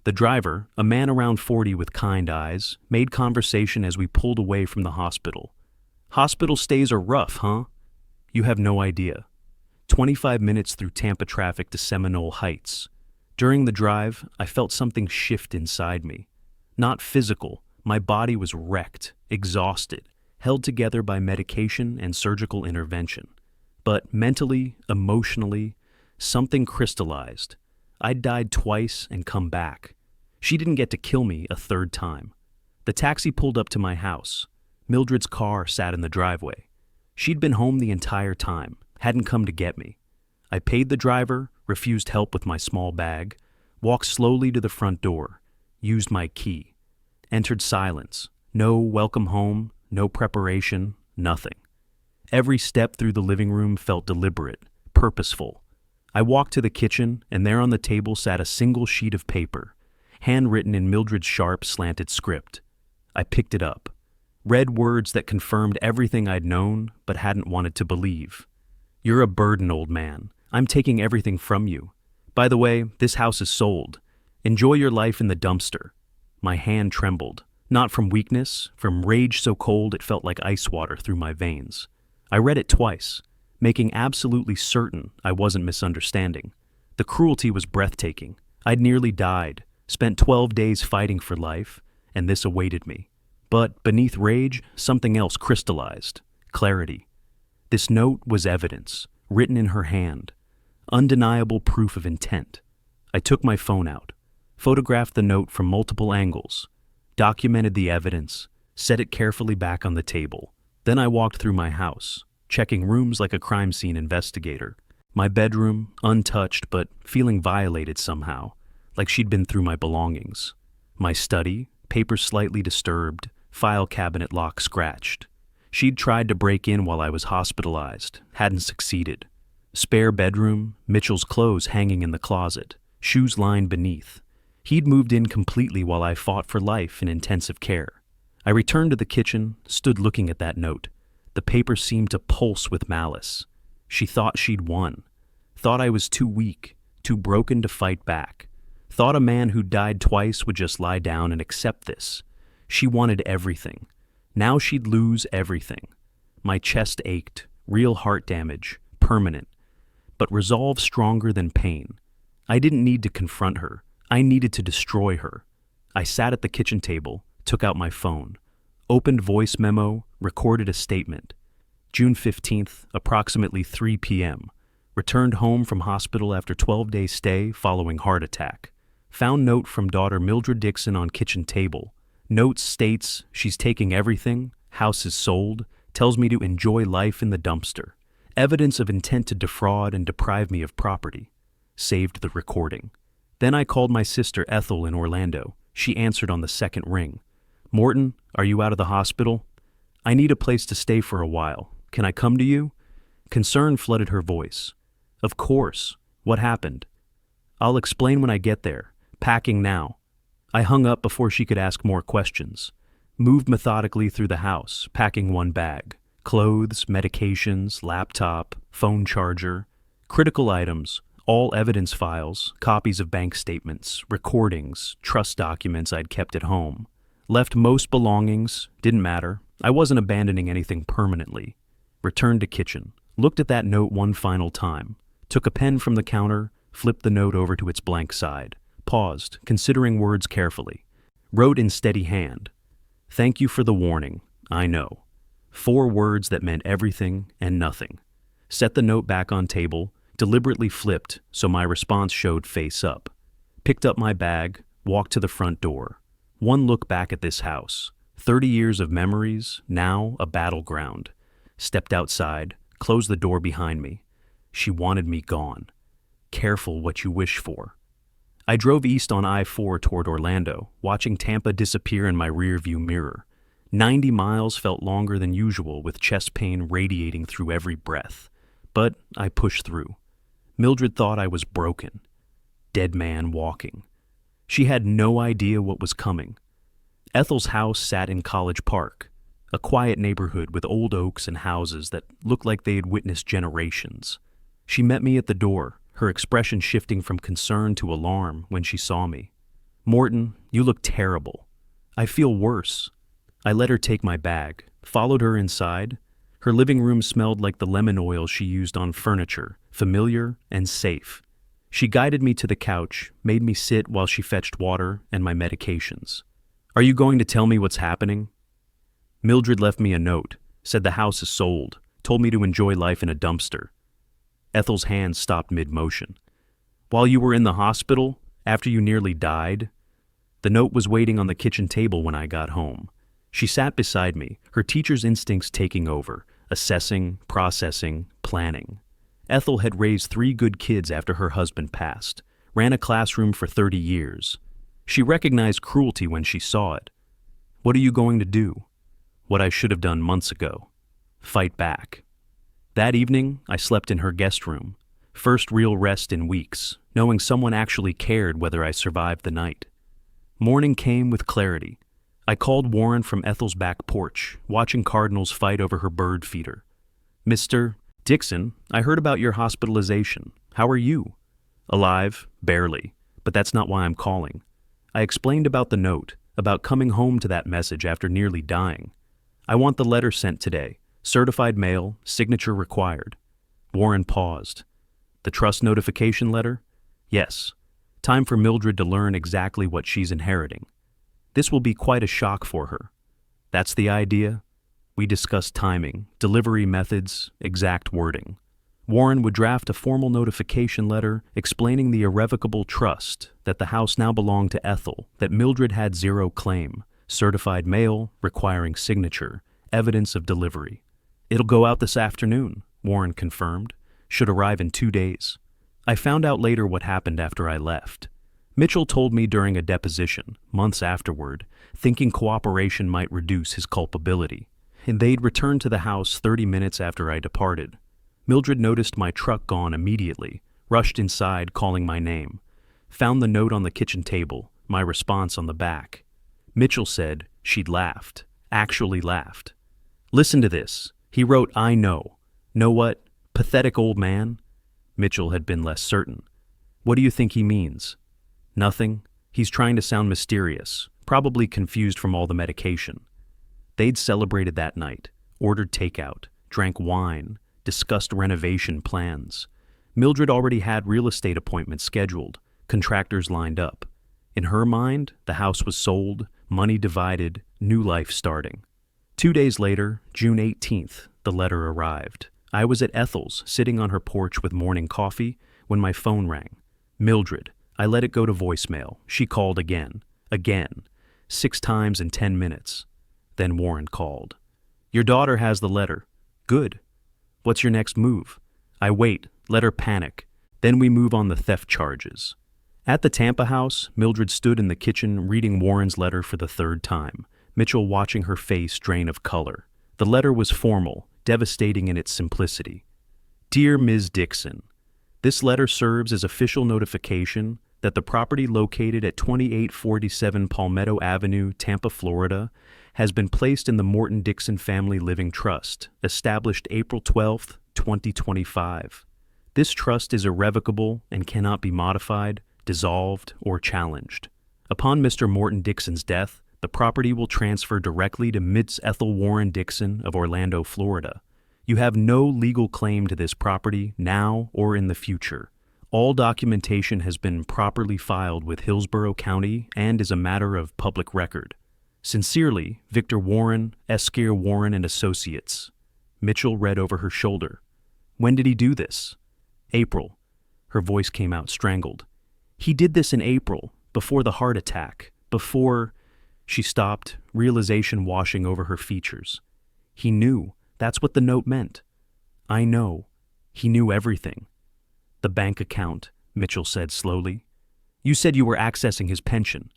The driver, a man around 40 with kind eyes, made conversation as we pulled away from the hospital. Hospital stays are rough, huh? You have no idea. 25 minutes through Tampa traffic to Seminole Heights. During the drive, I felt something shift inside me. Not physical, my body was wrecked, exhausted, held together by medication and surgical intervention. But mentally, emotionally, something crystallized. I'd died twice and come back. She didn't get to kill me a third time. The taxi pulled up to my house. Mildred's car sat in the driveway. She'd been home the entire time, hadn't come to get me. I paid the driver, refused help with my small bag, walked slowly to the front door, used my key. Entered silence. No welcome home, no preparation, nothing. Every step through the living room felt deliberate, purposeful. I walked to the kitchen, and there on the table sat a single sheet of paper, handwritten in Mildred's sharp, slanted script. I picked it up, read words that confirmed everything I'd known but hadn't wanted to believe. You're a burden, old man. I'm taking everything from you. By the way, this house is sold. Enjoy your life in the dumpster. My hand trembled, not from weakness, from rage so cold it felt like ice water through my veins. I read it twice, making absolutely certain I wasn't misunderstanding. The cruelty was breathtaking. I'd nearly died, spent 12 days fighting for life, and this awaited me. But beneath rage, something else crystallized. Clarity. This note was evidence, written in her hand. Undeniable proof of intent. I took my phone out, photographed the note from multiple angles, documented the evidence, set it carefully back on the table. Then I walked through my house, checking rooms like a crime scene investigator. My bedroom, untouched but feeling violated somehow, like she'd been through my belongings. My study, papers slightly disturbed, file cabinet lock scratched. She'd tried to break in while I was hospitalized, hadn't succeeded. Spare bedroom, Mitchell's clothes hanging in the closet, shoes lined beneath. He'd moved in completely while I fought for life in intensive care. I returned to the kitchen, stood looking at that note. The paper seemed to pulse with malice. She thought she'd won. Thought I was too weak, too broken to fight back. Thought a man who died twice would just lie down and accept this. She wanted everything. Now she'd lose everything. My chest ached, real heart damage, permanent, but resolve stronger than pain. I didn't need to confront her. I needed to destroy her. I sat at the kitchen table, took out my phone, opened voice memo, recorded a statement. June 15th, approximately 3 p.m. Returned home from hospital after 12-day stay following heart attack. Found note from daughter Mildred Dixon on kitchen table. Note states she's taking everything, house is sold, tells me to enjoy life in the dumpster. Evidence of intent to defraud and deprive me of property. Saved the recording. Then I called my sister Ethel in Orlando. She answered on the second ring. Morton, are you out of the hospital? I need a place to stay for a while. Can I come to you? Concern flooded her voice. Of course. What happened? I'll explain when I get there. Packing now. I hung up before she could ask more questions. Moved methodically through the house, packing one bag. Clothes, medications, laptop, phone charger, critical items, all evidence files, copies of bank statements, recordings, trust documents I'd kept at home. Left most belongings, didn't matter. I wasn't abandoning anything permanently. Returned to kitchen. Looked at that note one final time. Took a pen from the counter, flipped the note over to its blank side. Paused, considering words carefully. Wrote in steady hand. Thank you for the warning. I know. 4 words that meant everything and nothing. Set the note back on table, deliberately flipped so my response showed face up. Picked up my bag, walked to the front door. One look back at this house. 30 years of memories, now a battleground. Stepped outside, closed the door behind me. She wanted me gone. Careful what you wish for. I drove east on I-4 toward Orlando, watching Tampa disappear in my rearview mirror. 90 miles felt longer than usual, with chest pain radiating through every breath. But I pushed through. Mildred thought I was broken. Dead man walking. She had no idea what was coming. Ethel's house sat in College Park, a quiet neighborhood with old oaks and houses that looked like they had witnessed generations. She met me at the door, her expression shifting from concern to alarm when she saw me. Morton, you look terrible. I feel worse. I let her take my bag, followed her inside. Her living room smelled like the lemon oil she used on furniture, familiar and safe. She guided me to the couch, made me sit while she fetched water and my medications. Are you going to tell me what's happening? Mildred left me a note, said the house is sold, told me to enjoy life in a dumpster. Ethel's hand stopped mid-motion. While you were in the hospital, after you nearly died? The note was waiting on the kitchen table when I got home. She sat beside me, her teacher's instincts taking over, assessing, processing, planning. Ethel had raised 3 good kids after her husband passed, ran a classroom for 30 years. She recognized cruelty when she saw it. What are you going to do? What I should have done months ago. Fight back. That evening, I slept in her guest room. First real rest in weeks, knowing someone actually cared whether I survived the night. Morning came with clarity. I called Warren from Ethel's back porch, watching cardinals fight over her bird feeder. Mr. Dixon, I heard about your hospitalization. How are you? Alive, barely, but that's not why I'm calling. I explained about the note, about coming home to that message after nearly dying. I want the letter sent today. Certified mail, signature required. Warren paused. The trust notification letter? Yes. Time for Mildred to learn exactly what she's inheriting. This will be quite a shock for her. That's the idea. We discussed timing, delivery methods, exact wording. Warren would draft a formal notification letter explaining the irrevocable trust, that the house now belonged to Ethel, that Mildred had 0 claim, certified mail requiring signature, evidence of delivery. It'll go out this afternoon, Warren confirmed. Should arrive in 2 days. I found out later what happened after I left. Mitchell told me during a deposition, months afterward, thinking cooperation might reduce his culpability, and they'd returned to the house 30 minutes after I departed. Mildred noticed my truck gone immediately, rushed inside calling my name, found the note on the kitchen table, my response on the back. Mitchell said she'd laughed, actually laughed. Listen to this. He wrote, I know. Know what? Pathetic old man? Mitchell had been less certain. What do you think he means? Nothing. He's trying to sound mysterious, probably confused from all the medication. They'd celebrated that night, ordered takeout, drank wine, discussed renovation plans. Mildred already had real estate appointments scheduled, contractors lined up. In her mind, the house was sold, money divided, new life starting. 2 days later, June 18th, the letter arrived. I was at Ethel's, sitting on her porch with morning coffee, when my phone rang. Mildred. I let it go to voicemail. She called again. 6 times in 10 minutes. Then Warren called. Your daughter has the letter. Good. What's your next move? I wait, let her panic. Then we move on the theft charges. At the Tampa house, Mildred stood in the kitchen reading Warren's letter for the 3rd time, Mitchell watching her face drain of color. The letter was formal, devastating in its simplicity. Dear Ms. Dixon, this letter serves as official notification that the property located at 2847 Palmetto Avenue, Tampa, Florida, has been placed in the Morton-Dixon Family Living Trust, established April 12, 2025. This trust is irrevocable and cannot be modified, dissolved, or challenged. Upon Mr. Morton-Dixon's death, the property will transfer directly to Ms. Ethel Warren Dixon of Orlando, Florida. You have no legal claim to this property now or in the future. All documentation has been properly filed with Hillsborough County and is a matter of public record. Sincerely, Victor Warren, Esquire Warren and Associates. Mitchell read over her shoulder. When did he do this? April. Her voice came out strangled. He did this in April, before the heart attack, before... She stopped, realization washing over her features. He knew. That's what the note meant. I know. He knew everything. The bank account, Mitchell said slowly. You said you were accessing his pension.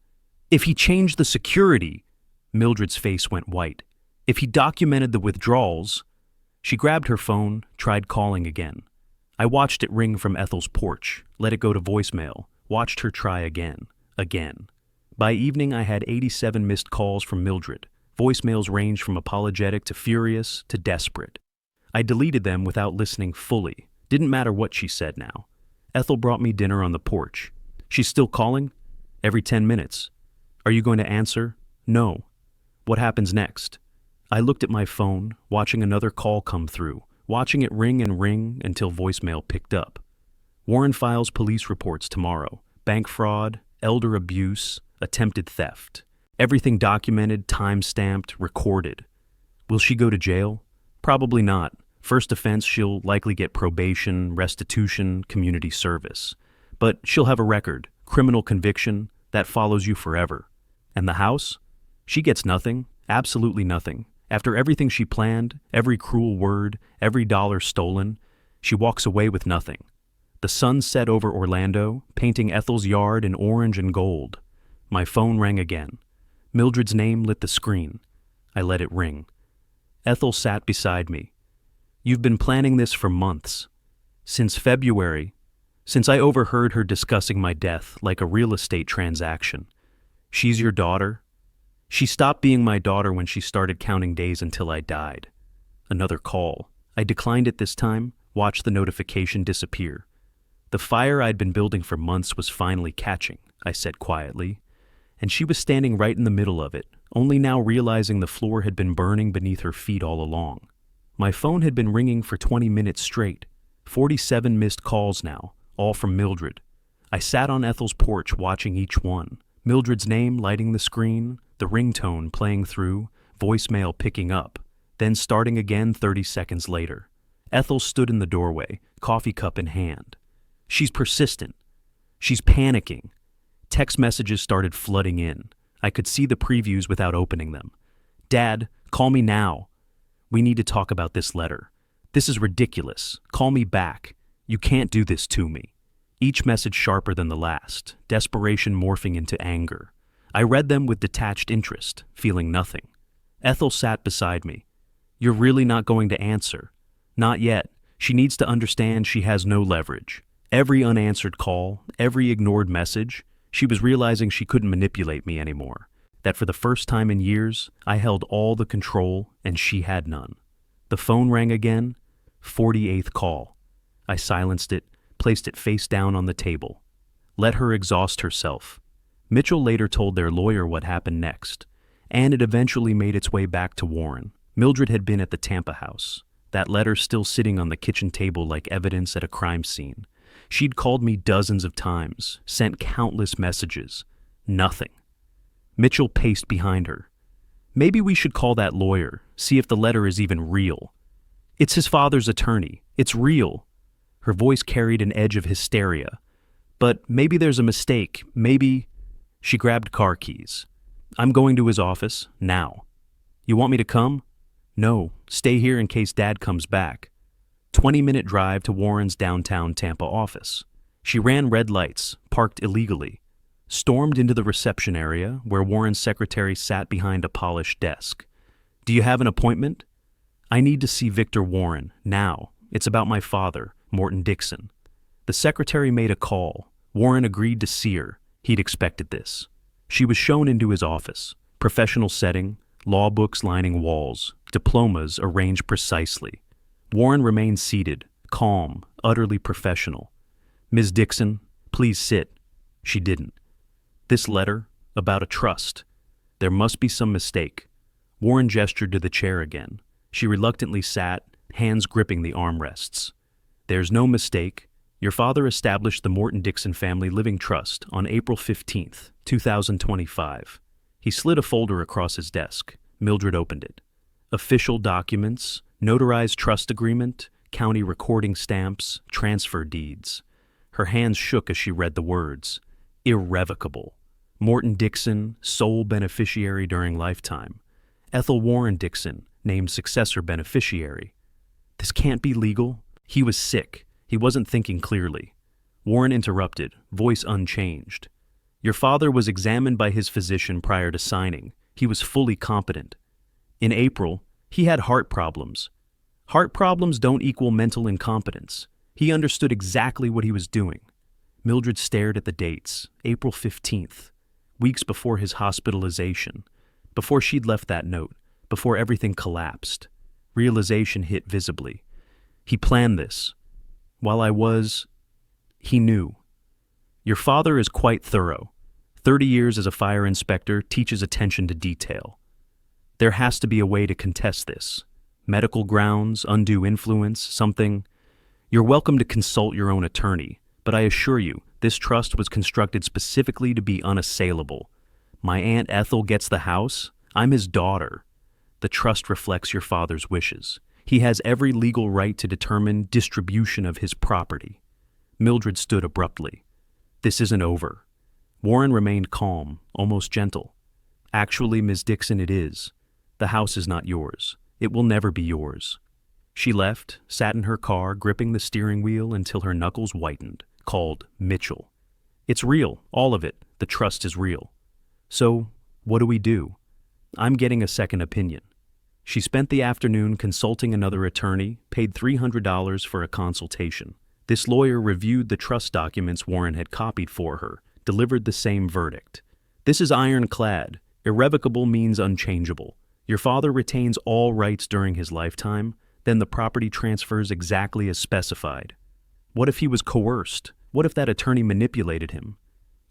If he changed the security... Mildred's face went white. If he documented the withdrawals... She grabbed her phone, tried calling again. I watched it ring from Ethel's porch, let it go to voicemail, watched her try again. By evening, I had 87 missed calls from Mildred. Voicemails ranged from apologetic to furious to desperate. I deleted them without listening fully. Didn't matter what she said now. Ethel brought me dinner on the porch. She's still calling? Every 10 minutes. Are you going to answer? No. What happens next? I looked at my phone, watching another call come through, watching it ring and ring until voicemail picked up. Warren files police reports tomorrow. Bank fraud, elder abuse, attempted theft. Everything documented, time-stamped, recorded. Will she go to jail? Probably not. First offense, she'll likely get probation, restitution, community service. But she'll have a record, criminal conviction, that follows you forever. And the house? She gets nothing, absolutely nothing. After everything she planned, every cruel word, every dollar stolen, she walks away with nothing. The sun set over Orlando, painting Ethel's yard in orange and gold. My phone rang again. Mildred's name lit the screen. I let it ring. Ethel sat beside me. You've been planning this for months. Since February, since I overheard her discussing my death like a real estate transaction. She's your daughter? She stopped being my daughter when she started counting days until I died. Another call. I declined it this time, watched the notification disappear. The fire I'd been building for months was finally catching, I said quietly. And she was standing right in the middle of it, only now realizing the floor had been burning beneath her feet all along. My phone had been ringing for 20 minutes straight, 47 missed calls now, all from Mildred. I sat on Ethel's porch watching each one, Mildred's name lighting the screen, the ringtone playing through, voicemail picking up, then starting again 30 seconds later. Ethel stood in the doorway, coffee cup in hand. She's persistent. She's panicking. Text messages started flooding in. I could see the previews without opening them. Dad, call me now. We need to talk about this letter. This is ridiculous. Call me back. You can't do this to me. Each message sharper than the last, desperation morphing into anger. I read them with detached interest, feeling nothing. Ethel sat beside me. You're really not going to answer? Not yet. She needs to understand she has no leverage. Every unanswered call, every ignored message, she was realizing she couldn't manipulate me anymore. That for the first time in years, I held all the control and she had none. The phone rang again, 48th call. I silenced it, placed it face down on the table. Let her exhaust herself. Mitchell later told their lawyer what happened next, and it eventually made its way back to Warren. Mildred had been at the Tampa house, that letter still sitting on the kitchen table like evidence at a crime scene. She'd called me dozens of times, sent countless messages. Nothing. Mitchell paced behind her. Maybe we should call that lawyer, see if the letter is even real. It's his father's attorney. It's real. Her voice carried an edge of hysteria. But maybe there's a mistake. Maybe... She grabbed car keys. I'm going to his office, now. You want me to come? No, stay here in case Dad comes back. 20-minute drive to Warren's downtown Tampa office. She ran red lights, parked illegally, stormed into the reception area where Warren's secretary sat behind a polished desk. Do you have an appointment? I need to see Victor Warren, now. It's about my father, Morton Dixon. The secretary made a call. Warren agreed to see her. He'd expected this. She was shown into his office. Professional setting, law books lining walls, diplomas arranged precisely. Warren remained seated, calm, utterly professional. "Ms. Dixon, please sit." She didn't. "This letter, about a trust. There must be some mistake." Warren gestured to the chair again. She reluctantly sat, hands gripping the armrests. "There's no mistake. Your father established the Morton-Dixon Family Living Trust on April 15th, 2025. He slid a folder across his desk. Mildred opened it. Official documents, notarized trust agreement, county recording stamps, transfer deeds. Her hands shook as she read the words. Irrevocable. Morton-Dixon, sole beneficiary during lifetime. Ethel Warren Dixon, named successor beneficiary. This can't be legal. He was sick. He wasn't thinking clearly. Warren interrupted, voice unchanged. "Your father was examined by his physician prior to signing. He was fully competent. In April, he had heart problems. Heart problems don't equal mental incompetence. He understood exactly what he was doing." Mildred stared at the dates. April 15th, weeks before his hospitalization, before she'd left that note, before everything collapsed. Realization hit visibly. He planned this. He knew. Your father is quite thorough. 30 years as a fire inspector teaches attention to detail. There has to be a way to contest this. Medical grounds, undue influence, something. You're welcome to consult your own attorney, but I assure you, this trust was constructed specifically to be unassailable. My Aunt Ethel gets the house. I'm his daughter. The trust reflects your father's wishes. He has every legal right to determine distribution of his property. Mildred stood abruptly. This isn't over. Warren remained calm, almost gentle. Actually, Ms. Dixon, it is. The house is not yours. It will never be yours. She left, sat in her car, gripping the steering wheel until her knuckles whitened, called Mitchell. It's real, all of it. The trust is real. So, what do we do? I'm getting a second opinion. She spent the afternoon consulting another attorney, paid $300 for a consultation. This lawyer reviewed the trust documents Warren had copied for her, delivered the same verdict. This is ironclad. Irrevocable means unchangeable. Your father retains all rights during his lifetime, then the property transfers exactly as specified. What if he was coerced? What if that attorney manipulated him?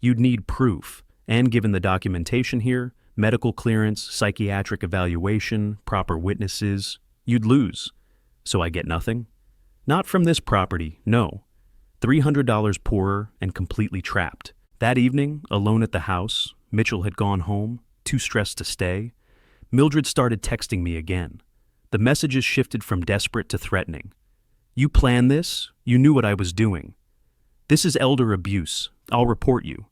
You'd need proof, and given the documentation here, medical clearance, psychiatric evaluation, proper witnesses, you'd lose. So I get nothing? Not from this property, no. $300 poorer and completely trapped. That evening, alone at the house, Mitchell had gone home, too stressed to stay. Mildred started texting me again. The messages shifted from desperate to threatening. You planned this? You knew what I was doing. This is elder abuse. I'll report you.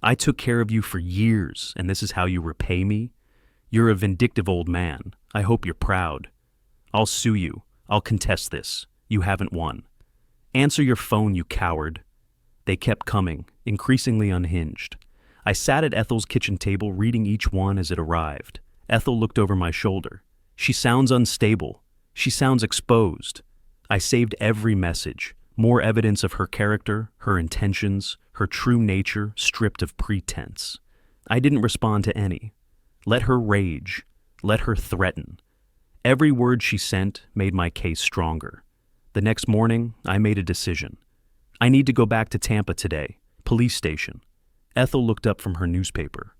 I took care of you for years, and this is how you repay me? You're a vindictive old man. I hope you're proud. I'll sue you. I'll contest this. You haven't won. Answer your phone, you coward. They kept coming, increasingly unhinged. I sat at Ethel's kitchen table reading each one as it arrived. Ethel looked over my shoulder. She sounds unstable. She sounds exposed. I saved every message. More evidence of her character, her intentions, her true nature stripped of pretense. I didn't respond to any. Let her rage. Let her threaten. Every word she sent made my case stronger. The next morning, I made a decision. I need to go back to Tampa today. Police station. Ethel looked up from her newspaper.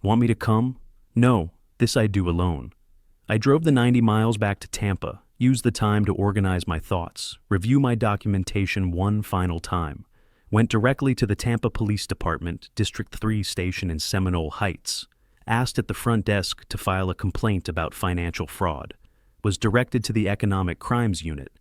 Want me to come? No, this I do alone. I drove the 90 miles back to Tampa, used the time to organize my thoughts, review my documentation one final time, went directly to the Tampa Police Department, District 3 station in Seminole Heights, asked at the front desk to file a complaint about financial fraud, was directed to the Economic Crimes Unit.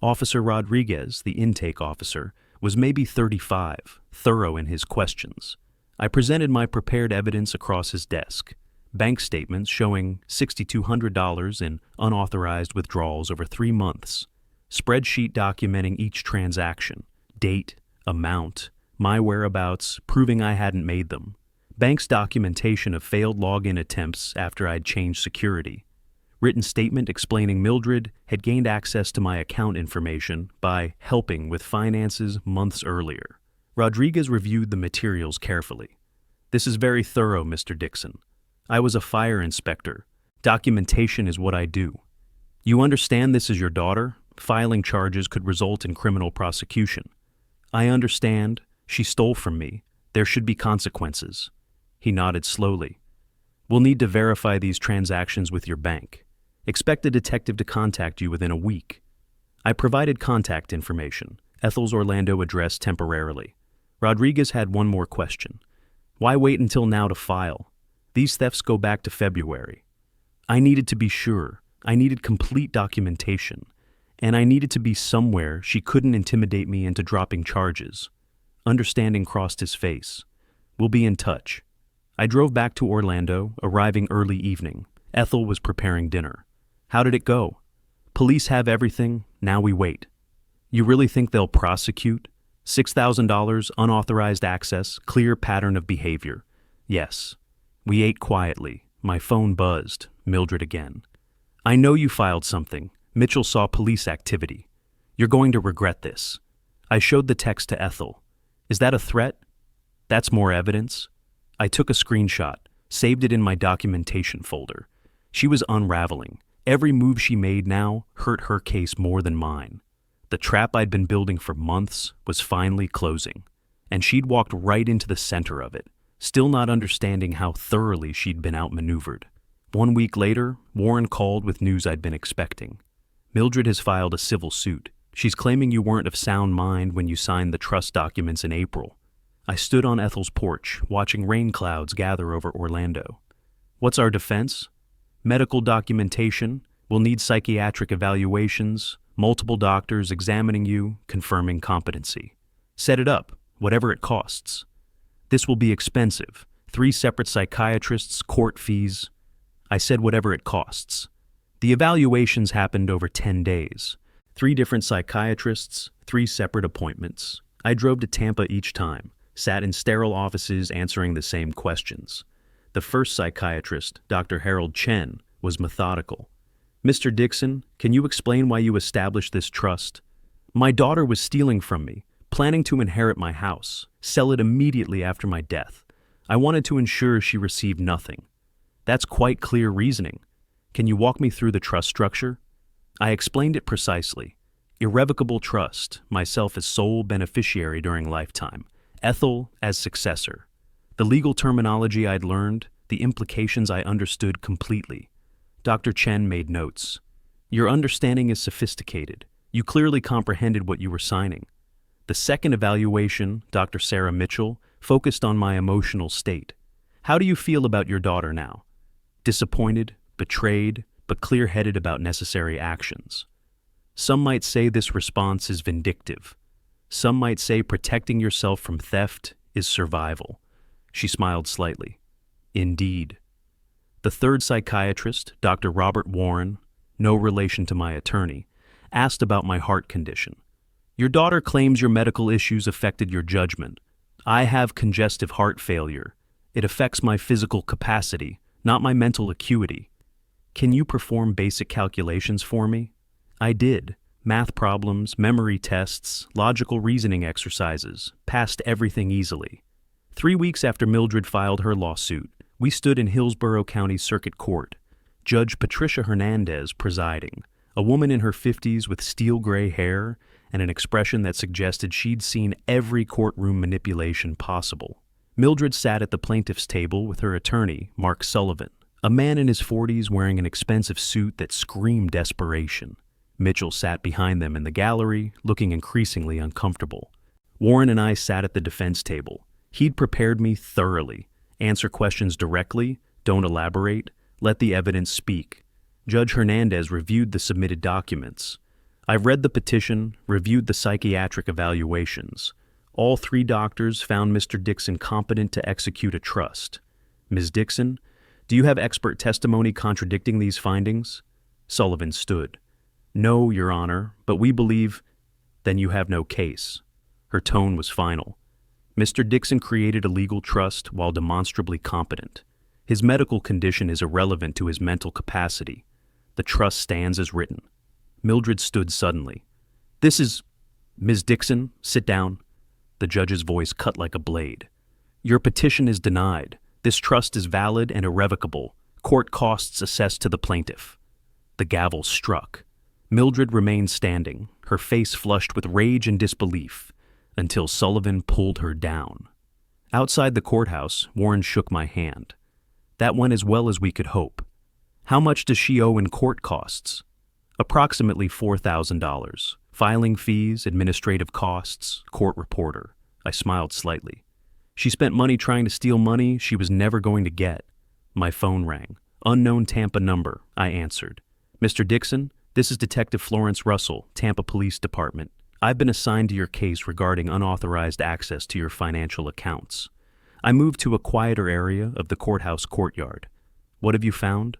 Officer Rodriguez, the intake officer, was maybe 35, thorough in his questions. I presented my prepared evidence across his desk. Bank statements showing $6,200 in unauthorized withdrawals over 3 months. Spreadsheet documenting each transaction, date, amount, my whereabouts, proving I hadn't made them. Bank's documentation of failed login attempts after I'd changed security. Written statement explaining Mildred had gained access to my account information by helping with finances months earlier. Rodriguez reviewed the materials carefully. This is very thorough, Mr. Dixon. I was a fire inspector. Documentation is what I do. You understand this is your daughter? Filing charges could result in criminal prosecution. I understand. She stole from me. There should be consequences. He nodded slowly. We'll need to verify these transactions with your bank. Expect a detective to contact you within a week. I provided contact information, Ethel's Orlando address temporarily. Rodriguez had one more question. Why wait until now to file? These thefts go back to February. I needed to be sure. I needed complete documentation. And I needed to be somewhere she couldn't intimidate me into dropping charges. Understanding crossed his face. We'll be in touch. I drove back to Orlando, arriving early evening. Ethel was preparing dinner. How did it go? Police have everything, now we wait. You really think they'll prosecute? $6,000, unauthorized access, clear pattern of behavior. Yes. We ate quietly. My phone buzzed. Mildred again. I know you filed something. Mitchell saw police activity. You're going to regret this. I showed the text to Ethel. Is that a threat? That's more evidence. I took a screenshot, saved it in my documentation folder. She was unraveling. Every move she made now hurt her case more than mine. The trap I'd been building for months was finally closing, and she'd walked right into the center of it, still not understanding how thoroughly she'd been outmaneuvered. 1 week later, Warren called with news I'd been expecting. Mildred has filed a civil suit. She's claiming you weren't of sound mind when you signed the trust documents in April. I stood on Ethel's porch, watching rain clouds gather over Orlando. What's our defense? Medical documentation. We'll need psychiatric evaluations, multiple doctors examining you, confirming competency. Set it up, whatever it costs. This will be expensive. 3 separate psychiatrists, court fees. I said whatever it costs. The evaluations happened over 10 days. 3 different psychiatrists, 3 separate appointments. I drove to Tampa each time, sat in sterile offices answering the same questions. The first psychiatrist, Dr. Harold Chen, was methodical. Mr. Dixon, can you explain why you established this trust? My daughter was stealing from me, planning to inherit my house, sell it immediately after my death. I wanted to ensure she received nothing. That's quite clear reasoning. Can you walk me through the trust structure? I explained it precisely. Irrevocable trust, myself as sole beneficiary during lifetime, Ethel as successor. The legal terminology I'd learned, the implications I understood completely. Dr. Chen made notes. Your understanding is sophisticated. You clearly comprehended what you were signing. The second evaluation, Dr. Sarah Mitchell, focused on my emotional state. How do you feel about your daughter now? Disappointed, betrayed, but clear-headed about necessary actions. Some might say this response is vindictive. Some might say protecting yourself from theft is survival. She smiled slightly. Indeed. The third psychiatrist, Dr. Robert Warren, no relation to my attorney, asked about my heart condition. Your daughter claims your medical issues affected your judgment. I have congestive heart failure. It affects my physical capacity, not my mental acuity. Can you perform basic calculations for me? I did. Math problems, memory tests, logical reasoning exercises, passed everything easily. 3 weeks after Mildred filed her lawsuit, we stood in Hillsborough County Circuit Court, Judge Patricia Hernandez presiding, a woman in her 50s with steel gray hair and an expression that suggested she'd seen every courtroom manipulation possible. Mildred sat at the plaintiff's table with her attorney, Mark Sullivan, a man in his 40s wearing an expensive suit that screamed desperation. Mitchell sat behind them in the gallery, looking increasingly uncomfortable. Warren and I sat at the defense table. He'd prepared me thoroughly. Answer questions directly, don't elaborate, let the evidence speak. Judge Hernandez reviewed the submitted documents. I've read the petition, reviewed the psychiatric evaluations. All 3 doctors found Mr. Dixon competent to execute a trust. Ms. Dixon, do you have expert testimony contradicting these findings? Sullivan stood. No, Your Honor, but we believe. Then you have no case. Her tone was final. Mr. Dixon created a legal trust while demonstrably competent. His medical condition is irrelevant to his mental capacity. The trust stands as written. Mildred stood suddenly. This is... Ms. Dixon, sit down. the judge's voice cut like a blade. Your petition is denied. This trust is valid and irrevocable. Court costs assessed to the plaintiff. The gavel struck. Mildred remained standing, her face flushed with rage and disbelief, until Sullivan pulled her down. Outside the courthouse, Warren shook my hand. That went as well as we could hope. How much does she owe in court costs? Approximately $4,000. Filing fees, administrative costs, court reporter. I smiled slightly. She spent money trying to steal money she was never going to get. My phone rang. Unknown Tampa number, I answered. Mr. Dixon, this is Detective Florence Russell, Tampa Police Department. I've been assigned to your case regarding unauthorized access to your financial accounts. I moved to a quieter area of the courthouse courtyard. What have you found?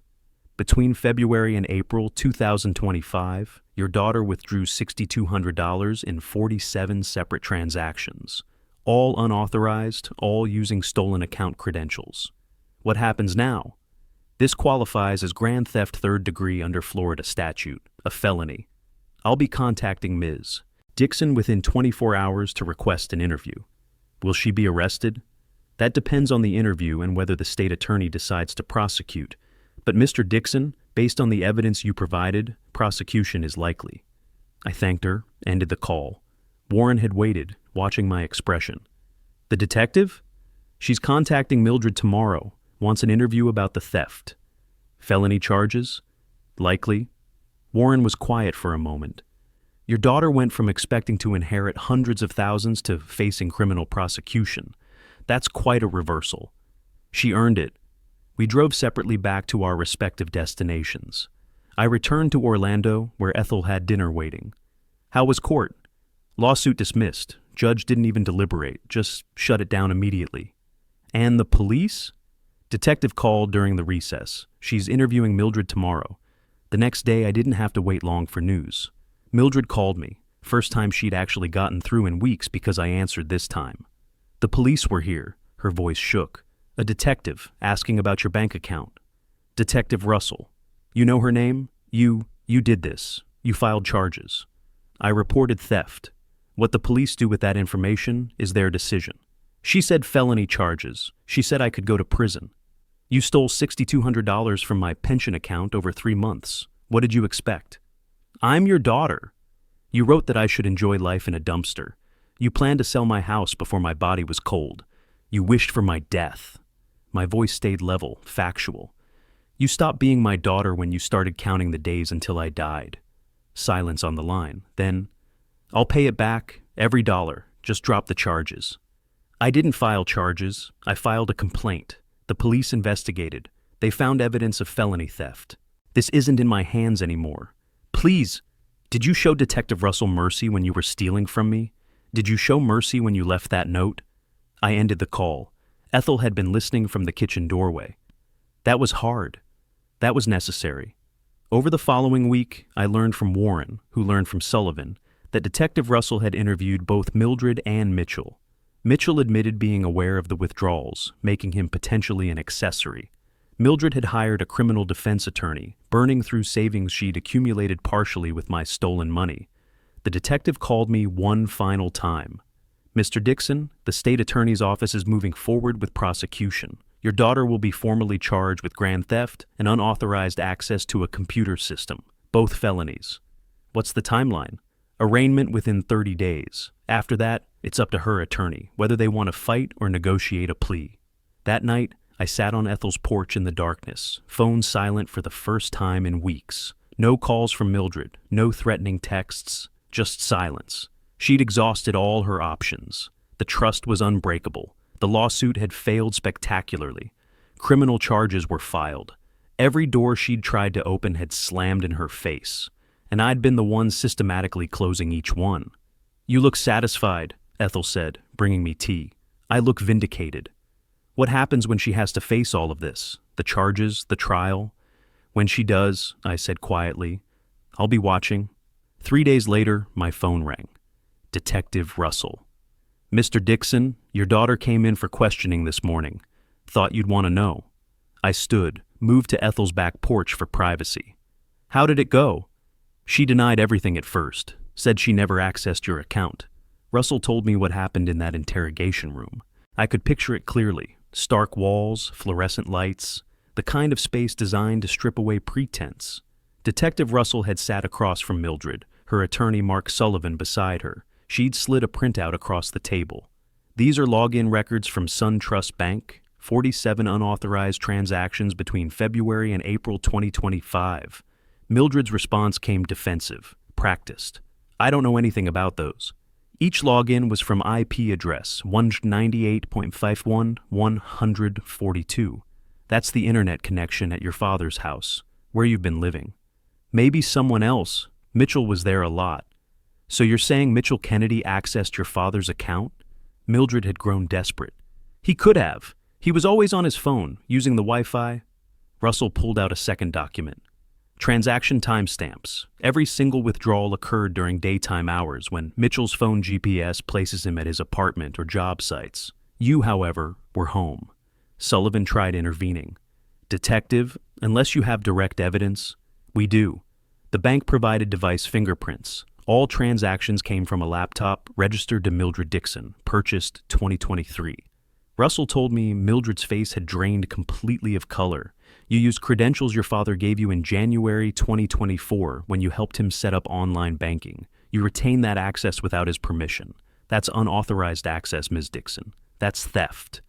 Between February and April 2025, your daughter withdrew $6,200 in 47 separate transactions, all unauthorized, all using stolen account credentials. What happens now? This qualifies as grand theft third degree under Florida statute, a felony. I'll be contacting Ms. Dixon within 24 hours to request an interview. Will she be arrested? That depends on the interview and whether the state attorney decides to prosecute. But Mr. Dixon, based on the evidence you provided, prosecution is likely. I thanked her, ended the call. Warren had waited, watching my expression. The detective? She's contacting Mildred tomorrow, wants an interview about the theft. Felony charges? Likely. Warren was quiet for a moment. Your daughter went from expecting to inherit hundreds of thousands to facing criminal prosecution. That's quite a reversal. She earned it. We drove separately back to our respective destinations. I returned to Orlando, where Ethel had dinner waiting. How was court? Lawsuit dismissed. Judge didn't even deliberate, just shut it down immediately. And the police? Detective called during the recess. She's interviewing Mildred tomorrow. The next day, I didn't have to wait long for news. Mildred called me. First time she'd actually gotten through in weeks because I answered this time. The police were here. Her voice shook. A detective asking about your bank account. Detective Russell. You know her name? You did this. You filed charges. I reported theft. What the police do with that information is their decision. She said felony charges. She said I could go to prison. You stole $6,200 from my pension account over 3 months. What did you expect? I'm your daughter. You wrote that I should enjoy life in a dumpster. You planned to sell my house before my body was cold. You wished for my death. My voice stayed level, factual. You stopped being my daughter when you started counting the days until I died. Silence on the line. Then, I'll pay it back, every dollar. Just drop the charges. I didn't file charges. I filed a complaint. The police investigated. They found evidence of felony theft. This isn't in my hands anymore. Please, did you show Detective Russell mercy when you were stealing from me? Did you show mercy when you left that note? I ended the call. Ethel had been listening from the kitchen doorway. That was hard. That was necessary. Over the following week, I learned from Warren, who learned from Sullivan, that Detective Russell had interviewed both Mildred and Mitchell. Mitchell admitted being aware of the withdrawals, making him potentially an accessory. Mildred had hired a criminal defense attorney, burning through savings she'd accumulated partially with my stolen money. The detective called me one final time. Mr. Dixon, the state attorney's office is moving forward with prosecution. Your daughter will be formally charged with grand theft and unauthorized access to a computer system, both felonies. What's the timeline? Arraignment within 30 days. After that, it's up to her attorney, whether they want to fight or negotiate a plea. That night, I sat on Ethel's porch in the darkness, phone silent for the first time in weeks. No calls from Mildred, no threatening texts, just silence. She'd exhausted all her options. The trust was unbreakable. The lawsuit had failed spectacularly. Criminal charges were filed. Every door she'd tried to open had slammed in her face, and I'd been the one systematically closing each one. You look satisfied, Ethel said, bringing me tea. I look vindicated. What happens when she has to face all of this? The charges, the trial? When she does, I said quietly, I'll be watching. 3 days later, my phone rang. Detective Russell. Mr. Dixon, your daughter came in for questioning this morning. Thought you'd want to know. I stood, moved to Ethel's back porch for privacy. How did it go? She denied everything at first, said she never accessed your account. Russell told me what happened in that interrogation room. I could picture it clearly. Stark walls, fluorescent lights, the kind of space designed to strip away pretense. Detective Russell had sat across from Mildred, her attorney Mark Sullivan beside her. She'd slid a printout across the table. These are login records from SunTrust Bank, 47 unauthorized transactions between February and April 2025. Mildred's response came defensive, practiced. I don't know anything about those. Each login was from IP address 198.51.142. That's the internet connection at your father's house, where you've been living. Maybe someone else. Mitchell was there a lot. So you're saying Mitchell Kennedy accessed your father's account? Mildred had grown desperate. He could have. He was always on his phone, using the Wi-Fi. Russell pulled out a second document. Transaction timestamps. Every single withdrawal occurred during daytime hours when Mitchell's phone GPS places him at his apartment or job sites. You, however, were home. Sullivan tried intervening. Detective, unless you have direct evidence, we do. The bank provided device fingerprints. All transactions came from a laptop registered to Mildred Dixon, purchased 2023. Russell told me Mildred's face had drained completely of color. You used credentials your father gave you in January 2024 when you helped him set up online banking. You retained that access without his permission. That's unauthorized access, Ms. Dixon. That's theft.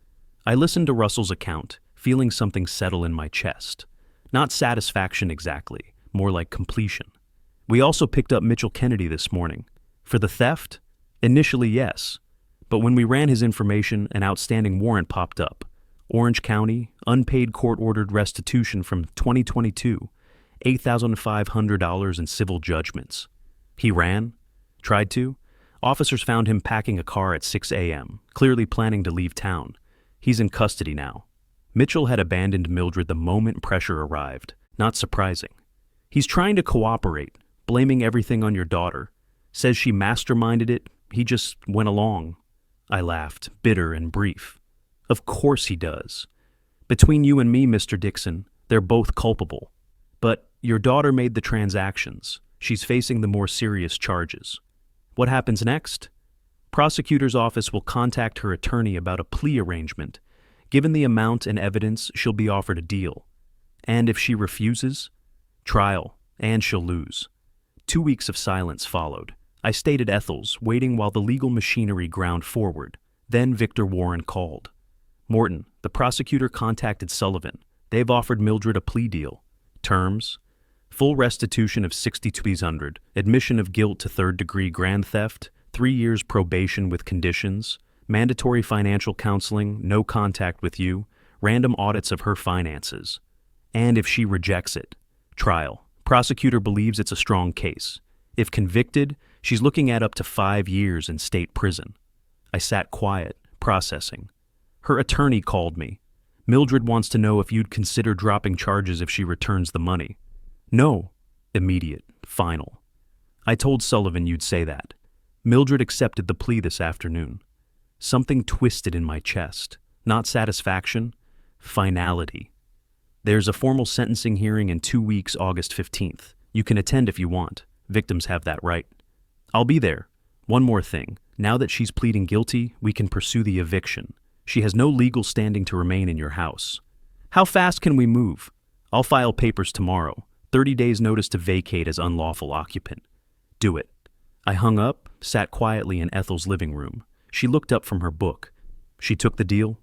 I listened to Russell's account, feeling something settle in my chest. Not satisfaction exactly, more like completion. We also picked up Mitchell Kennedy this morning. For the theft? Initially, yes. But when we ran his information, an outstanding warrant popped up. Orange County, unpaid court-ordered restitution from 2022, $8,500 in civil judgments. He ran? Tried to? Officers found him packing a car at 6 a.m., clearly planning to leave town. He's in custody now. Mitchell had abandoned Mildred the moment pressure arrived. Not surprising. He's trying to cooperate, blaming everything on your daughter. Says she masterminded it, he just went along. I laughed, bitter and brief. Of course he does. Between you and me, Mr. Dixon, they're both culpable. But your daughter made the transactions. She's facing the more serious charges. What happens next? Prosecutor's office will contact her attorney about a plea arrangement. Given the amount and evidence, she'll be offered a deal. And if she refuses? Trial, and she'll lose. 2 weeks of silence followed. I stayed at Ethel's, waiting while the legal machinery ground forward. Then Victor Warren called. Morton, the prosecutor contacted Sullivan. They've offered Mildred a plea deal. Terms: full restitution of $6,200, admission of guilt to third-degree grand theft, 3 years probation with conditions, mandatory financial counseling, no contact with you, random audits of her finances. And if she rejects it, trial. Prosecutor believes it's a strong case. If convicted, she's looking at up to 5 years in state prison. I sat quiet, processing. Her attorney called me. Mildred wants to know if you'd consider dropping charges if she returns the money. No. Immediate. Final. I told Sullivan you'd say that. Mildred accepted the plea this afternoon. Something twisted in my chest. Not satisfaction. Finality. There's a formal sentencing hearing in 2 weeks, August 15th. You can attend if you want. Victims have that right. I'll be there. One more thing. Now that she's pleading guilty, we can pursue the eviction. She has no legal standing to remain in your house. How fast can we move? I'll file papers tomorrow. 30 days notice to vacate as unlawful occupant. Do it. I hung up, sat quietly in Ethel's living room. She looked up from her book. She took the deal.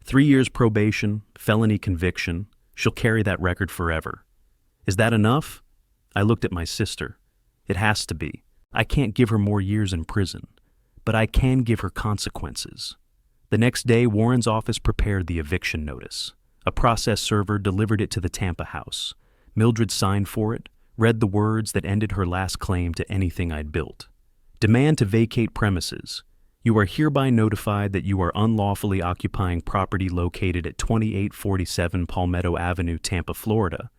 3 years probation, felony conviction. She'll carry that record forever. Is that enough? I looked at my sister. It has to be. I can't give her more years in prison, but I can give her consequences. The next day, Warren's office prepared the eviction notice. A process server delivered it to the Tampa house. Mildred signed for it, read the words that ended her last claim to anything I'd built. Demand to vacate premises. You are hereby notified that you are unlawfully occupying property located at 2847 Palmetto Avenue, Tampa, Florida.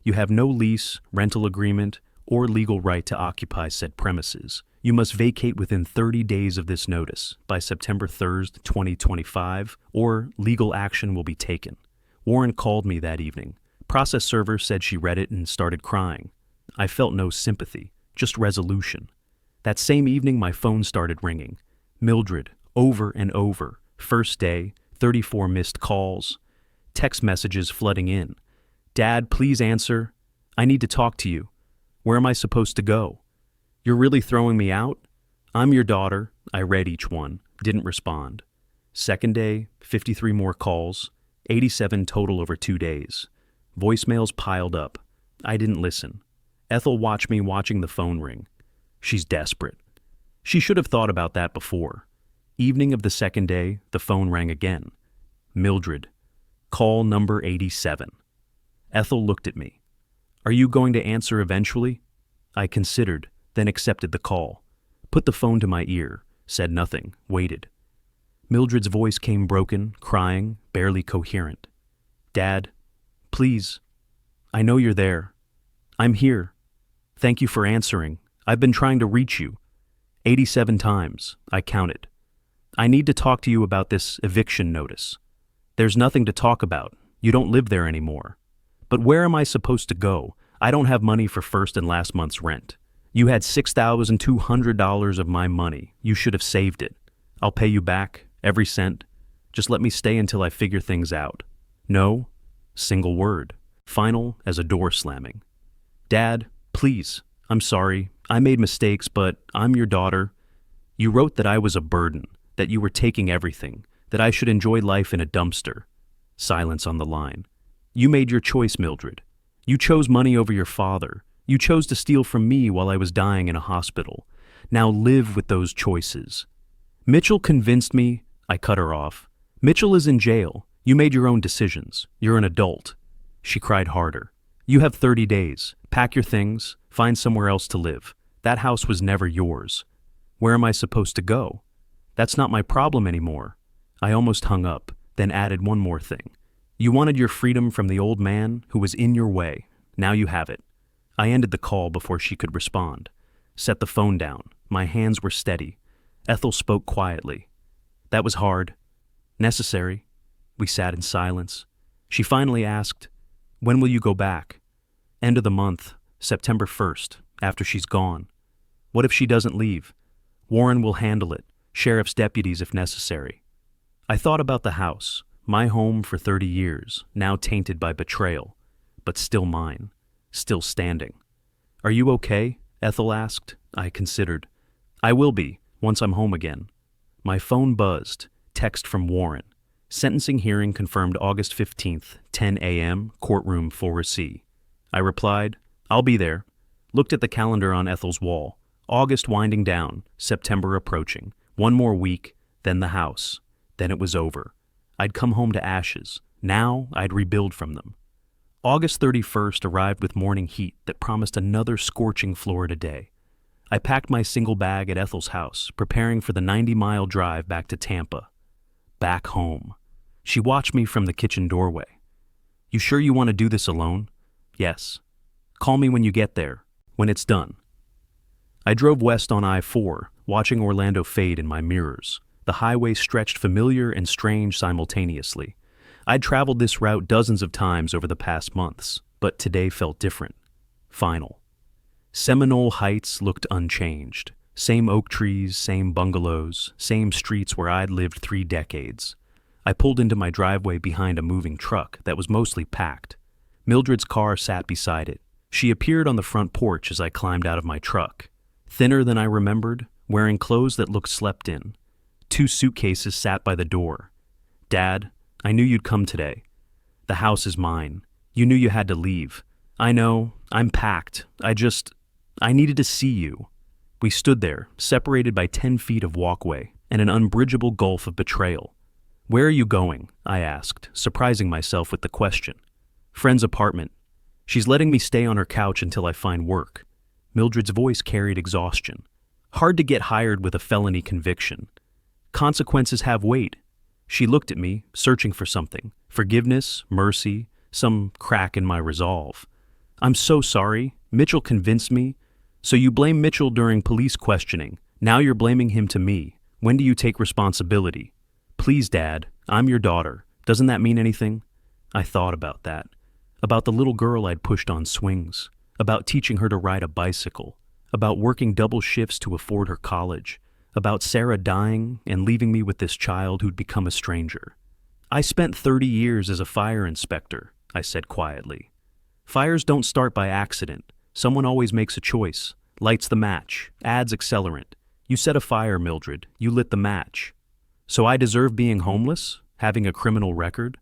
You have no lease, rental agreement, or legal right to occupy said premises. You must vacate within 30 days of this notice, by September 3rd, 2025, or legal action will be taken. Warren called me that evening. Process server said she read it and started crying. I felt no sympathy, just resolution. That same evening, my phone started ringing. Mildred, over and over. First day, 34 missed calls. Text messages flooding in. Dad, please answer. I need to talk to you. Where am I supposed to go? You're really throwing me out? I'm your daughter. I read each one. Didn't respond. Second day, 53 more calls. 87 total over 2 days. Voicemails piled up. I didn't listen. Ethel watched me watching the phone ring. She's desperate. She should have thought about that before. Evening of the second day, the phone rang again. Mildred. Call number 87. Ethel looked at me. Are you going to answer eventually? I considered, then accepted the call. Put the phone to my ear, said nothing, waited. Mildred's voice came broken, crying, barely coherent. Dad, please. I know you're there. I'm here. Thank you for answering. I've been trying to reach you. 87 times, I counted. I need to talk to you about this eviction notice. There's nothing to talk about. You don't live there anymore. But where am I supposed to go? I don't have money for first and last month's rent. You had $6,200 of my money. You should have saved it. I'll pay you back, every cent. Just let me stay until I figure things out. No, single word. Final as a door slamming. Dad, please. I'm sorry. I made mistakes, but I'm your daughter. You wrote that I was a burden, that you were taking everything, that I should enjoy life in a dumpster. Silence on the line. You made your choice, Mildred. You chose money over your father. You chose to steal from me while I was dying in a hospital. Now live with those choices. Mitchell convinced me. I cut her off. Mitchell is in jail. You made your own decisions. You're an adult. She cried harder. You have 30 days. Pack your things. Find somewhere else to live. That house was never yours. Where am I supposed to go? That's not my problem anymore. I almost hung up, then added one more thing. You wanted your freedom from the old man who was in your way. Now you have it. I ended the call before she could respond. Set the phone down. My hands were steady. Ethel spoke quietly. That was hard. Necessary. We sat in silence. She finally asked, when will you go back? End of the month, September 1st, after she's gone. What if she doesn't leave? Warren will handle it. Sheriff's deputies if necessary. I thought about the house, my home for 30 years, now tainted by betrayal, but still mine, still standing. Are you okay? Ethel asked. I considered. I will be, once I'm home again. My phone buzzed. Text from Warren. Sentencing hearing confirmed August 15th, 10 a.m., courtroom 4C. I replied, I'll be there. Looked at the calendar on Ethel's wall. August winding down, September approaching. One more week, then the house. Then it was over. I'd come home to ashes. Now I'd rebuild from them. August 31st arrived with morning heat that promised another scorching Florida day. I packed my single bag at Ethel's house, preparing for the 90-mile drive back to Tampa. Back home. She watched me from the kitchen doorway. You sure you want to do this alone? Yes. Call me when you get there, when it's done. I drove west on I-4, watching Orlando fade in my mirrors. The highway stretched familiar and strange simultaneously. I'd traveled this route dozens of times over the past months, but today felt different. Final. Seminole Heights looked unchanged. Same oak trees, same bungalows, same streets where I'd lived 3 decades. I pulled into my driveway behind a moving truck that was mostly packed. Mildred's car sat beside it. She appeared on the front porch as I climbed out of my truck. Thinner than I remembered, wearing clothes that looked slept in. 2 suitcases sat by the door. Dad, I knew you'd come today. The house is mine. You knew you had to leave. I know, I'm packed. I needed to see you. We stood there, separated by 10 feet of walkway and an unbridgeable gulf of betrayal. Where are you going? I asked, surprising myself with the question. Friend's apartment. She's letting me stay on her couch until I find work. Mildred's voice carried exhaustion. Hard to get hired with a felony conviction. Consequences have weight. She looked at me, searching for something. Forgiveness, mercy, some crack in my resolve. I'm so sorry. Mitchell convinced me. So you blame Mitchell during police questioning. Now you're blaming him to me. When do you take responsibility? Please, Dad, I'm your daughter. Doesn't that mean anything? I thought about that. About the little girl I'd pushed on swings. About teaching her to ride a bicycle. About working double shifts to afford her college. about Sarah dying and leaving me with this child who'd become a stranger. I spent 30 years as a fire inspector, I said quietly. Fires don't start by accident. Someone always makes a choice, lights the match, adds accelerant. You set a fire, Mildred. You lit the match. So I deserve being homeless? Having a criminal record?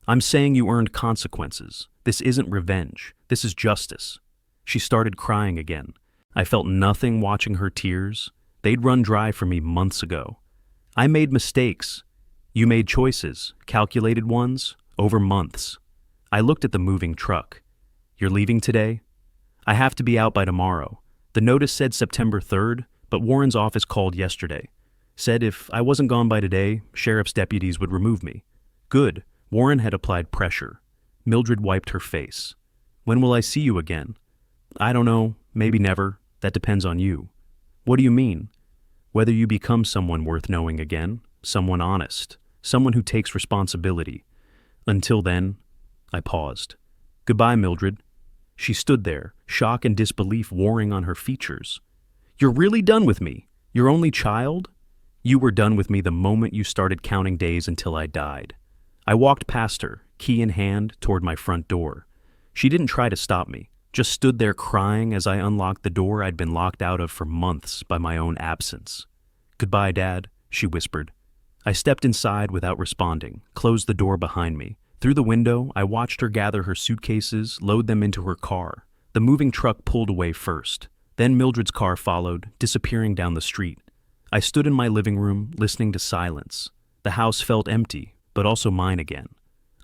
I'm saying you earned consequences. This isn't revenge. This is justice. She started crying again. I felt nothing watching her tears. They'd run dry for me months ago. I made mistakes. You made choices, calculated ones, over months. I looked at the moving truck. You're leaving today? I have to be out by tomorrow. The notice said September 3rd, but Warren's office called yesterday. Said if I wasn't gone by today, sheriff's deputies would remove me. Good. Warren had applied pressure. Mildred wiped her face. When will I see you again? I don't know. Maybe never. That depends on you. What do you mean? Whether you become someone worth knowing again, someone honest, someone who takes responsibility. Until then, I paused. Goodbye, Mildred. She stood there, shock and disbelief warring on her features. You're really done with me? Your only child? You were done with me the moment you started counting days until I died. I walked past her, key in hand, toward my front door. She didn't try to stop me, just stood there crying as I unlocked the door I'd been locked out of for months by my own absence. Goodbye, Dad, she whispered. I stepped inside without responding, closed the door behind me. Through the window, I watched her gather her suitcases, load them into her car. The moving truck pulled away first. Then Mildred's car followed, disappearing down the street. I stood in my living room, listening to silence. The house felt empty, but also mine again.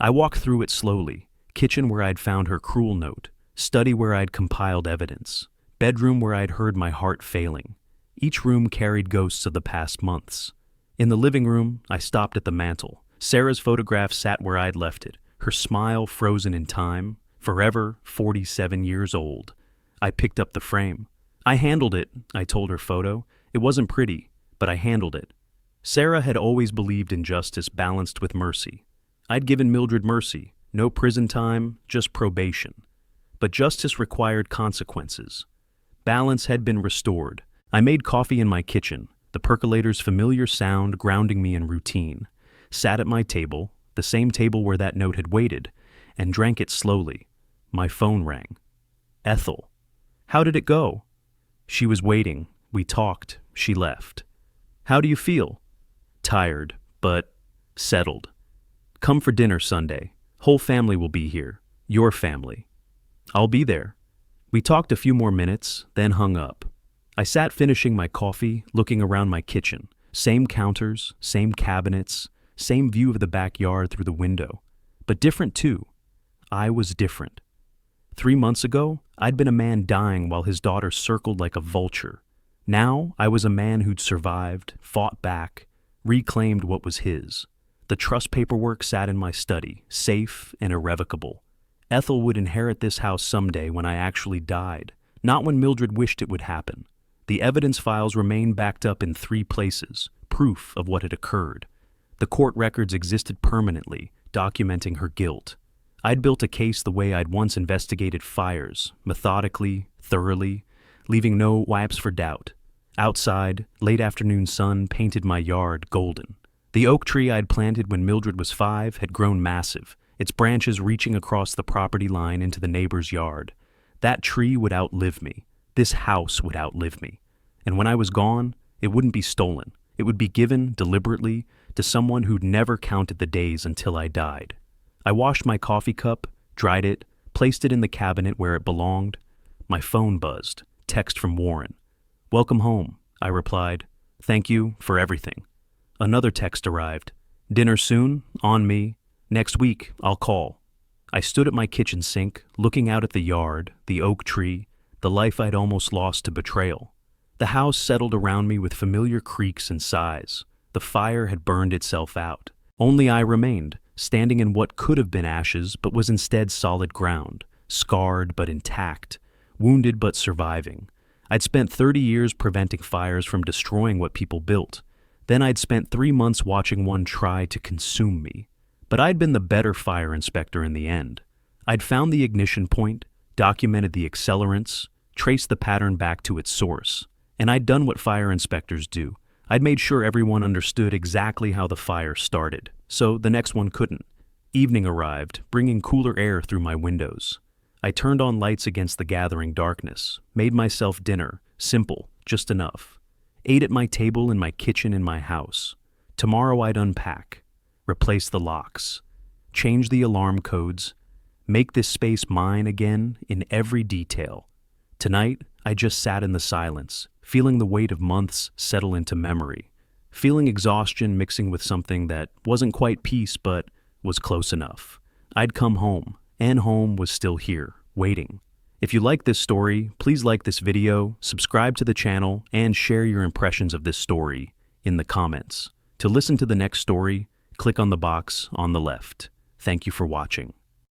I walked through it slowly. Kitchen where I'd found her cruel note. Study where I'd compiled evidence. Bedroom where I'd heard my heart failing. Each room carried ghosts of the past months. In the living room, I stopped at the mantel. Sarah's photograph sat where I'd left it, her smile frozen in time, forever 47 years old. I picked up the frame. I handled it, I told her photo. It wasn't pretty, but I handled it. Sarah had always believed in justice balanced with mercy. I'd given Mildred mercy, no prison time, just probation. But justice required consequences. Balance had been restored. I made coffee in my kitchen, the percolator's familiar sound grounding me in routine. Sat at my table, the same table where that note had waited, and drank it slowly. My phone rang. Ethel. How did it go? She was waiting. We talked. She left. How do you feel? Tired, but settled. Come for dinner Sunday. Whole family will be here. Your family. I'll be there. We talked a few more minutes, then hung up. I sat finishing my coffee, looking around my kitchen. Same counters, same cabinets, same view of the backyard through the window. But different too. I was different. 3 months ago, I'd been a man dying while his daughter circled like a vulture. Now, I was a man who'd survived, fought back, reclaimed what was his. The trust paperwork sat in my study, safe and irrevocable. Ethel would inherit this house someday when I actually died, not when Mildred wished it would happen. The evidence files remained backed up in 3 places, proof of what had occurred. The court records existed permanently, documenting her guilt. I'd built a case the way I'd once investigated fires, methodically, thoroughly, leaving no wipes for doubt. Outside, late afternoon sun painted my yard golden. The oak tree I'd planted when Mildred was 5 had grown massive, its branches reaching across the property line into the neighbor's yard. That tree would outlive me. This house would outlive me. And when I was gone, it wouldn't be stolen. It would be given, deliberately, to someone who'd never counted the days until I died. I washed my coffee cup, dried it, placed it in the cabinet where it belonged. My phone buzzed. Text from Warren. Welcome home, I replied. Thank you for everything. Another text arrived. Dinner soon? On me. Next week, I'll call. I stood at my kitchen sink, looking out at the yard, the oak tree, the life I'd almost lost to betrayal. The house settled around me with familiar creaks and sighs. The fire had burned itself out. Only I remained, standing in what could have been ashes but was instead solid ground, scarred but intact, wounded but surviving. I'd spent 30 years preventing fires from destroying what people built. Then I'd spent 3 months watching one try to consume me. But I'd been the better fire inspector in the end. I'd found the ignition point, documented the accelerants, traced the pattern back to its source. And I'd done what fire inspectors do. I'd made sure everyone understood exactly how the fire started, so the next one couldn't. Evening arrived, bringing cooler air through my windows. I turned on lights against the gathering darkness, made myself dinner, simple, just enough. Ate at my table in my kitchen in my house. Tomorrow I'd unpack, replace the locks, change the alarm codes, make this space mine again in every detail. Tonight, I just sat in the silence, feeling the weight of months settle into memory, feeling exhaustion mixing with something that wasn't quite peace but was close enough. I'd come home, and home was still here, waiting. If you like this story, please like this video, subscribe to the channel, and share your impressions of this story in the comments. To listen to the next story, click on the box on the left. Thank you for watching.